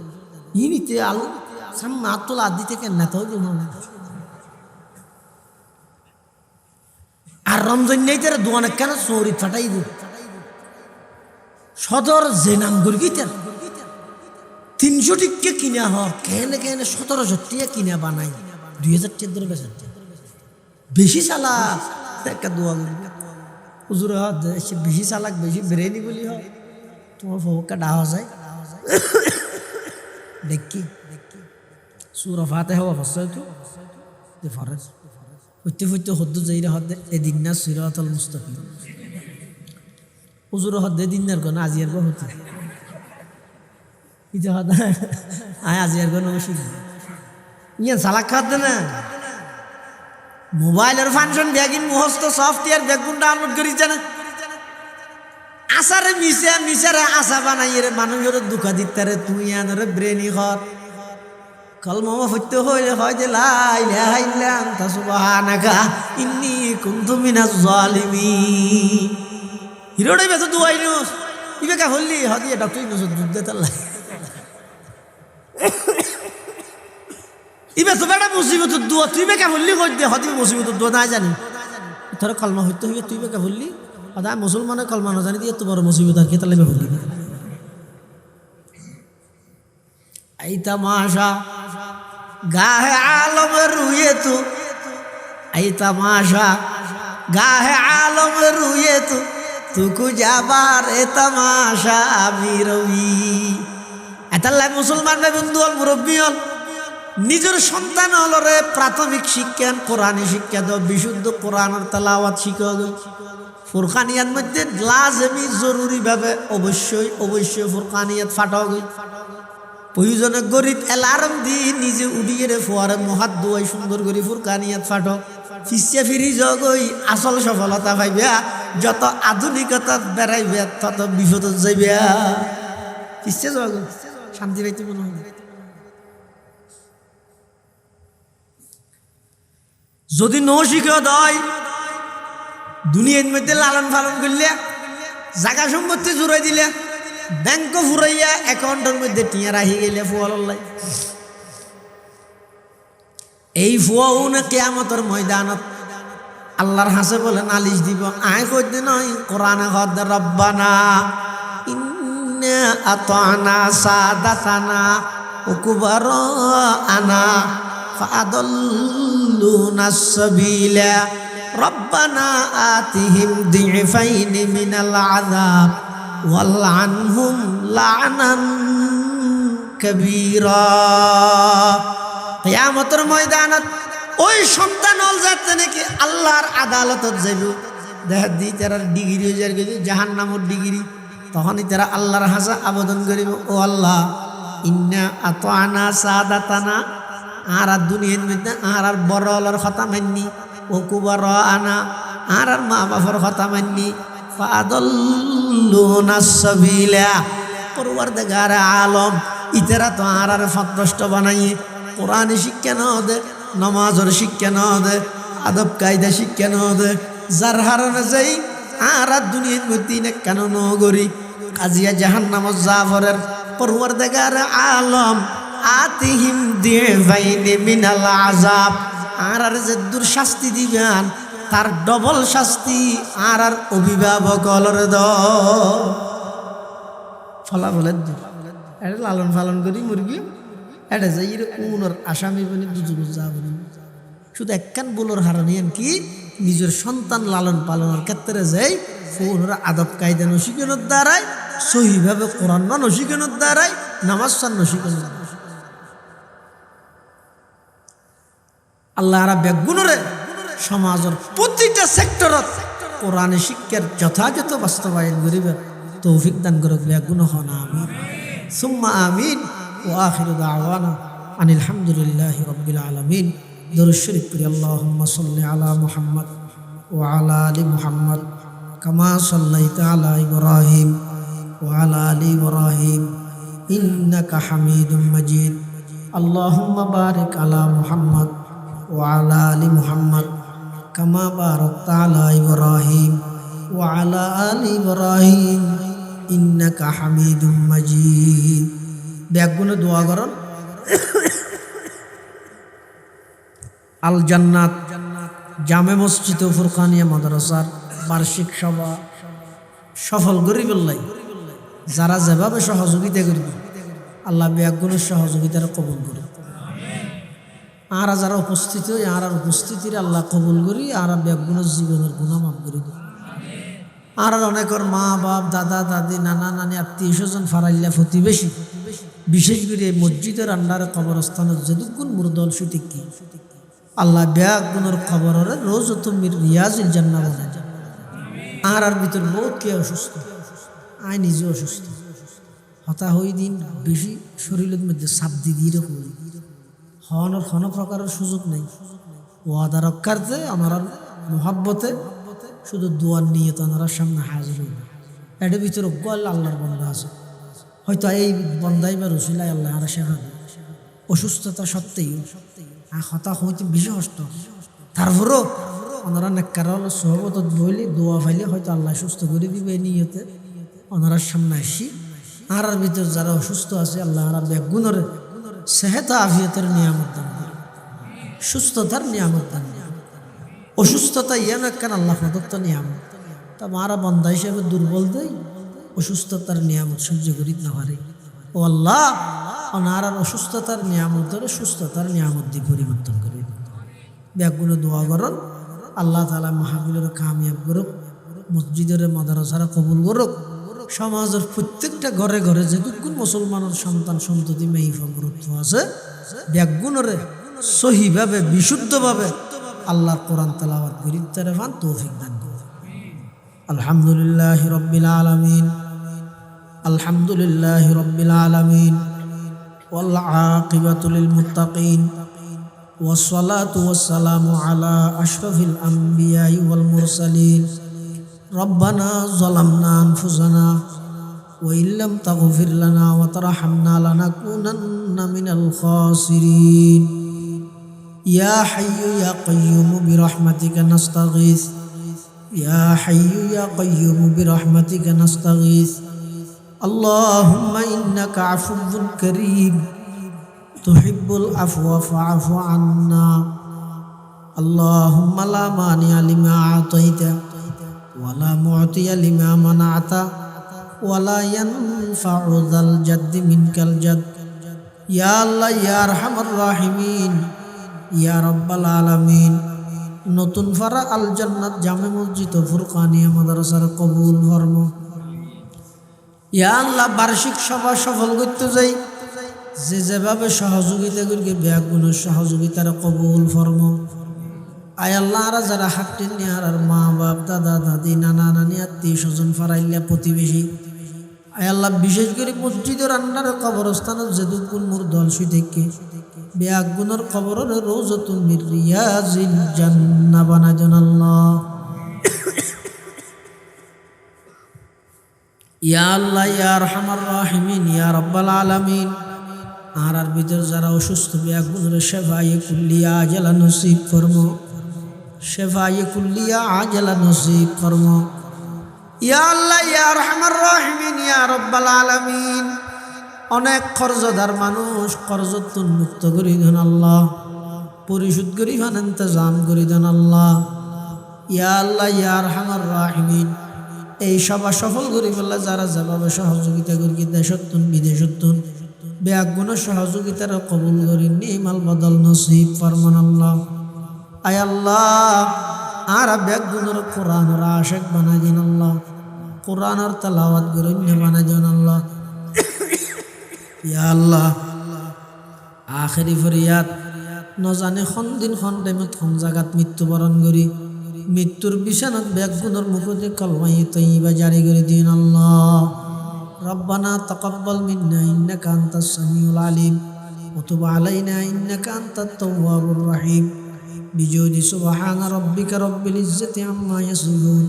ই নিতে আলো সামনে হাত তোলা আদি থেকে নেতাও দিব না আর রমজান নেই তারা দোয়ানে কেন চৌরি ফাটাই দিব সদর যে নাম করি তার 300 টিকে কিনা হোক কেন কেন 1700 টিকা কিনা বানাই 2000 টাকা ধরে বেচার বেশি চালাক একটা দোয়া করি হুজুর বেশি চালাক বেশি ব্রেনি বলি হয় তোমার ফোকা ডাওয়া যায় দেখি সুরা ফাতিহা হওয়া ফসল তো যে ফরজ হইতে হইতে হদ্দু যাইরা হদ্দে এদিন না সিরাতাল মুস্তাকিম হুজুর হদ্দে দিনদার কোন আজিয়ার গো হতে ইতে হদ আয় আজিয়ার গো নবশি ইয়া সালাক খাদ না মোবাইলের ফাংশন ব্যাগিন মুহস্ত সফটওয়্যার ব্যাগুন ডাউনলোড করি জানা আসারে মিশারে আশা বানাইয়ে রে মানুষের দুঃখা দিতারে তুই আনরে ব্রেনি হর কলমা হইতে হইলে হয় যে লা ইলাহা ইল্লা আনতা সুবহানাকা ইন্নী কুনতু মিনাজ জালিমিন হিরোডে বেতো দুয়াইনো ইবে কা হল্লি হদিয়ে ডক্টর ইনোস দুধ দে তাল্লা ইবে তো বেটা মুসিবত দুয়া তুই বে কা হল্লি কই দে হদি মুসিবত দুয়া না জানি তোর কলমা হইতে হইলে তুই বে কা হল্লি আদা মুসলমানের কলমা না জানি দিয়ে তো বড় মুসিবত আর কে তালে বে হল্লি এই তামাশা গাহে আলম রুয়ে তু এই তামাশা গাহে আলম রুয়ে তু তুকু যাবার এ তামাশা আমি রবি এতাল্লাই মুসলমান রে বন্ধু হল মুরব্বী হল নিজের সন্তান হলরে প্রাথমিক শিক্ষা কোরআনী শিক্ষা দাও বিশুদ্ধ কোরআনের তেলাওয়াত শিখা গই ফুরকানিয়ার মধ্যে লাজমি জরুরিভাবে অবশ্যই ফুরকানিয়াত ফাটাও গই প্রয়োজনে গরিব অ্যালার্ম দিয়ে নিজে উড়িয়ে রে ফোয়ারে মহাত দুয়াই সুন্দর করে ফুরকানিয়াত ফাটো ফিসে ফিরি জগই আসল সফলতা পাইবে যত আধুনিকতা বেড়াইবে তত বিপদ যাইবে ফিসে জগ শান্তি পাইতে মনে হবে যদি ন শিখে দয় দুনিয়ার মধ্যে লালন পালন করলে জায়গা সম্পত্তি জুড়াই দিলে ব্যাংক ফুরাইয়া অ্যাকাউন্টের মধ্যে টিয়া রাহি গেলে ফুয়াল্লাই এই ফুয়াও না কিয়ামতের ময়দানত আল্লাহর হাসে বলে নালিশ দিব আয় কইতে নয় কোরআনে হদ রব্বানা ইন্না আতানা সাদাতানা ও কুবারানা ফাআদাল্লুনা সাবিলা রব্বানা আতিহিম দিফাইনি মিনাল আযাব ওয়ালআনহুম লা'নান কাবীরা কিয়ামতের ময়দানত ওই সন্তান হল যাতে নাকি আল্লাহর আদালতত যাইব দেখ দি তার ডিগ্রি হয়ে যার গেছে জাহান্নামের ডিগ্রি তখনই তারা আল্লাহর হাসা আবেদন করিব ও আল্লাহ ইন্না আতানা সাদাতানা আর দুনিয়ার মধ্যে আর বড় হলার কথা মাননি ও কুবারানা আর মা বাবার কথা মাননি ফাআদাল্লুনা সাবিলা পরওয়ারদিগার আলম ইতারা তো আর ফতভ্রষ্ট বানাইয়ে কোরআন শিক্ষা না দে নামাজের শিক্ষা না দে আদব কায়দা শিক্ষা না দে যার হারণে যাই আর দুনিয়ার মধ্যে না কেন নগরী কাজিয়া জাহান্নামত জাফরের পরওয়ারদিগার আলম আতিহিম দিফাইনি মিনাল আযাব আর যে দূর শাস্তি দিবেন তার ডবল শাস্তি আর অভিভাবক হলরে দ ফলাফলের এটা লালন পালন করি মুরগি এটা যাই উনর আসামি বলে দুজুগ যাবেন শুধু একখান বলোর হারানিয়ান কি নিজের সন্তান লালন পালনের ক্ষেত্রে যাই ফোনরা আদব কায়দা নশিকানোর দ্বারাই সহিভাবে কোরআন নশিকানোর দ্বারাই নামাজ সান নশিকানোর দ্বারাই আল্লাহ আরা বেগুনরে সমাজের প্রতিটা সেক্টরত কোরআনে শিক্ষার যথাযথ বাস্তবায়ন করিবে তৌফিক দান করুক বেগুন হন আমিন সুম্মা আমিন ওয়া আখিরু দাওয়ানা আনিল হামদুলিল্লাহি রাব্বিল আলামিন দরুদ শরীফ পড়ি আল্লাহুম্মা সাল্লি আলা মুহাম্মদ ওয়া আলা আলি মুহাম্মদ কামা সাল্লাইতা আলা ইব্রাহিম ওয়া আলা আলি ইব্রাহিম ইন্নাকা হামিদুম মাজিদ আল্লাহুম্মা বারিক আলা মুহাম্মদ ওয়া আলা আলি মুহাম্মদ কামা বারাকতা আলা ইব্রাহিম ওয়া আলা আলি ইব্রাহিম ইন্নাকা হামিদুম মাজিদ। ব্যাগগুলো দোয়া করুন। আল জান্নাত জামে মসজিদ ও ফুরকানিয়া মাদ্রাসার বার্ষিক সভা সফল গরিবুল্লাহ যারা যেভাবে সহযোগিতা করবে আল্লাহ ব্যাগগুলোর সহযোগিতার কবুল করে। আর যারা উপস্থিত হই আর উপস্থিতির আল্লাহ কবুল করি আর ব্যাগগুলোর জীবনের গুনাহ মাফ করে দিই। আর অনেকের মা বাপ দাদা দাদি নানা নানি আত্মীয় স্বজন ফারাইল্লা প্রতিবেশী বিশেষ করে মসজিদের আন্ডারে কবরস্থানের যেদুগুণ মুরদল সুতিকি আল্লাহ ব্যাগগুলোর খবরের রোজ তুমি রিয়াজিল জান্নাহ বানায়। আর ভিতর বহুত কে অসুস্থ, আয় নিজে অসুস্থ, হতা হই দিন বেশি শরীরের মধ্যে সাপ দিয়ে রাখুন হওয়ানোর কোনো প্রকারের সুযোগ নেই। ওয়াদা রক্ষার্থে আমার মোহাব্বতে শুধু দোয়ার নিয়ে তো ওনার সামনে হাজির হইব। এটার ভিতরে গল আল্লাহর বন্ধা আছে, হয়তো এই বন্ধাই বা রসিলাই আল্লাহ আর সেবা অসুস্থতা সত্ত্বেই হতা হইতে বেশি কষ্ট। তারপরও ওনারা নেককার সহবত বইলে দোয়া ফাইলে হয়তো আল্লাহ সুস্থ করে দিবে এই নিয়তে ওনারার সামনে আসি। আর ভিতর যারা অসুস্থ আছে আল্লাহ আর ব্যাগুণরে সেহেতা আফিয়তের নিয়ামত দান করে, সুস্থতার নিয়ামত দান করে। অসুস্থতা ইয়ান একখান আল্লাহ প্রদত্ত নিয়ামত, তা মারা বন্ধা হিসেবে দুর্বল দেয় অসুস্থতার নিয়ামত সহ্য করি না পারে। ও আল্লাহ ওনার অসুস্থতার নিয়ামত ধরে সুস্থতার নিয়ামত দিয়ে পরিবর্তন করে। ব্যাগুলো দোয়া করুন আল্লাহ তাআলা মাহফিলের কামিয়াব করুক, মসজিদের মাদ্রাসারা কবুল করুক, সমাজের প্রত্যেকটা ঘরে ঘরে যেটুকুন মুসলমানের সন্তান সন্ততি মেহিফল গুরুত্ব আছে ব্যাগুণরে সহিভাবে বিশুদ্ধভাবে আল্লাহর কোরআন তেলাওয়াত করি তারে ফান তৌফিক দান করুন। আলহামদুলিল্লাহি রাব্বিল আলামিন, আলহামদুলিল্লাহি রাব্বিল আলামিন ওয়াল আকিবাতু লিল মুত্তাকিন ওয়াসসালাতু ওয়াসসালামু আলা আশরাফিল আমবিয়াই ওয়াল মুরসালিন। রব্বানা যালামনা আনফুসানা ওয়া ইল্লাম তাগফির লানা ওয়া তারহামনা লানাকুনান্না মিনাল খাসিরিন। ইয়া হাইয়্যু ইয়া কাইয়্যুম বিরহমাতিকা নাস্তাগীস, ইয়া হাইয়্যু ইয়া কাইয়্যুম বিরহমাতিকা নাস্তাগীস। আল্লাহুম্মা ইন্নাকা আফুউন কারীম তুহিব্বুল আফওয়া ফা'ফু আন্না। আল্লাহুম্মা লা মানি'a লিমা আ'তাইতা ওয়া লা মু'তিয়া লিমা মানা'তা ওয়া লা ইয়ানফা'ু যাল জাদ্দি মিনকাল জাদ। ইয়া আল্লাহ ইয়া আরহামার রাহিমিন ইয়া রাব্বাল আলামিন। নতুন ফারা আল জান্নাত জামে মসজিদ ও ফুরকানিয়া মাদ্রাসার কবুল ফরম। ইয়া আল্লাহ বার্ষিক সভা সফল করতে যাই যে যেভাবে সহযোগিতা করি ব্যাগুণের সহযোগিতার কবুল ফরম। আয় আল্লাহ আর যারা হাঁটতে নিয়ার আর মা বাপ দাদা দাদি নানা নানি আত্মীয় স্বজন ফারাইল্লা প্রতিবেশী আয় আল্লাহ বিশেষ করে মসজিদের আন্ডারে কবরস্থানের যেদুকুল মুরদল শুই থেকে ব্যাগুণের কবরের রওজাতুল মির রিয়াজিল জান্নাহ বানায় দেন আল্লাহ। ইয়া আল্লাহ ইয়া আরহামার রাহিমিন ইয়া রাব্বাল আলামিন। আর ভিতর যারা অসুস্থ ব্যাগুণের শেফায়ে কুল্লিয়া আজলা নসিব ফরমো, শেফায়ে কুল্লিয়া আজলা নসিব ফরমো। ইয়া আল্লাহ ইয়া আরহামার রাহিমিন ইয়া রাব্বাল আলামিন। অনেক কর্জদার মানুষ কর্জতুন মুক্ত করি দেন আল্লাহ, পরিশোধ করি ফান ইন্তজাম করি দেন আল্লাহ। ইয়া আল্লাহ ইয়া আরহামার রাহিমিন। এই সভা সফল করি ফেললে যারা যেভাবে সহযোগিতা করি দেশতুন বিদেশতুন ব্যাগুণ সহযোগিতার কবুল করি নিমাল বদল নসিব ফরমান আল্লাহ। আয় আল্লাহ আর ব্যাগুণের কোরআনের আশিক বানাই দিন আল্লাহ, কোরআনের তেলাওয়াত করি বানাই দিন আল্লাহ। ইয়া আল্লাহ আখেরি ফরিয়াদ নজানে খন দিন খন টাইমত খন জাগাত মৃত্যুবরণ করি মৃত্যুর বিছানাত ব্যাগুণের মুখতে কলমাই তৈবা জারি করে দিন আল্লাহ। রব্বানা তাকাব্বাল মিন্না ইন্নাকা আনতাস সামিউল আলিম ওয়া তুব আলাইনা ইন্নাকা আনতাত তাওয়াবুর রহিম। বিজুদি সুবহানা রাব্বিকা রাব্বিল ইজ্জাতি আম্মা ইয়াসিফুন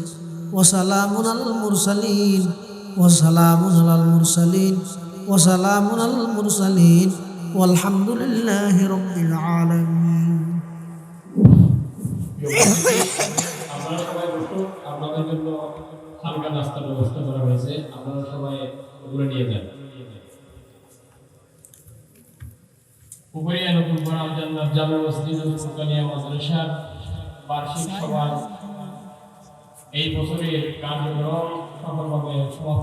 ওয়া সালামুন আলাল মুরসালিন ওয়া সালামুন আলাল মুরসালিন ওয়া সালামুন আলাল মুরসালিন ওয়ালহামদুলিল্লাহি রাব্বিল আলামিন। আপনারা সবাই বসুন, আপনাদের জন্য হালকা নাস্তার ব্যবস্থা করা হয়েছে, আপনারা সবাই ওগুলো নিয়ে যান। উপরিয়া নতুন পাড়া জান্নাত জামে মসজিদুল ফুরকানিয়া মাদ্রাসার বার্ষিক সভা এই বছরের কার্যক্রম সফলভাবে সমাপ্ত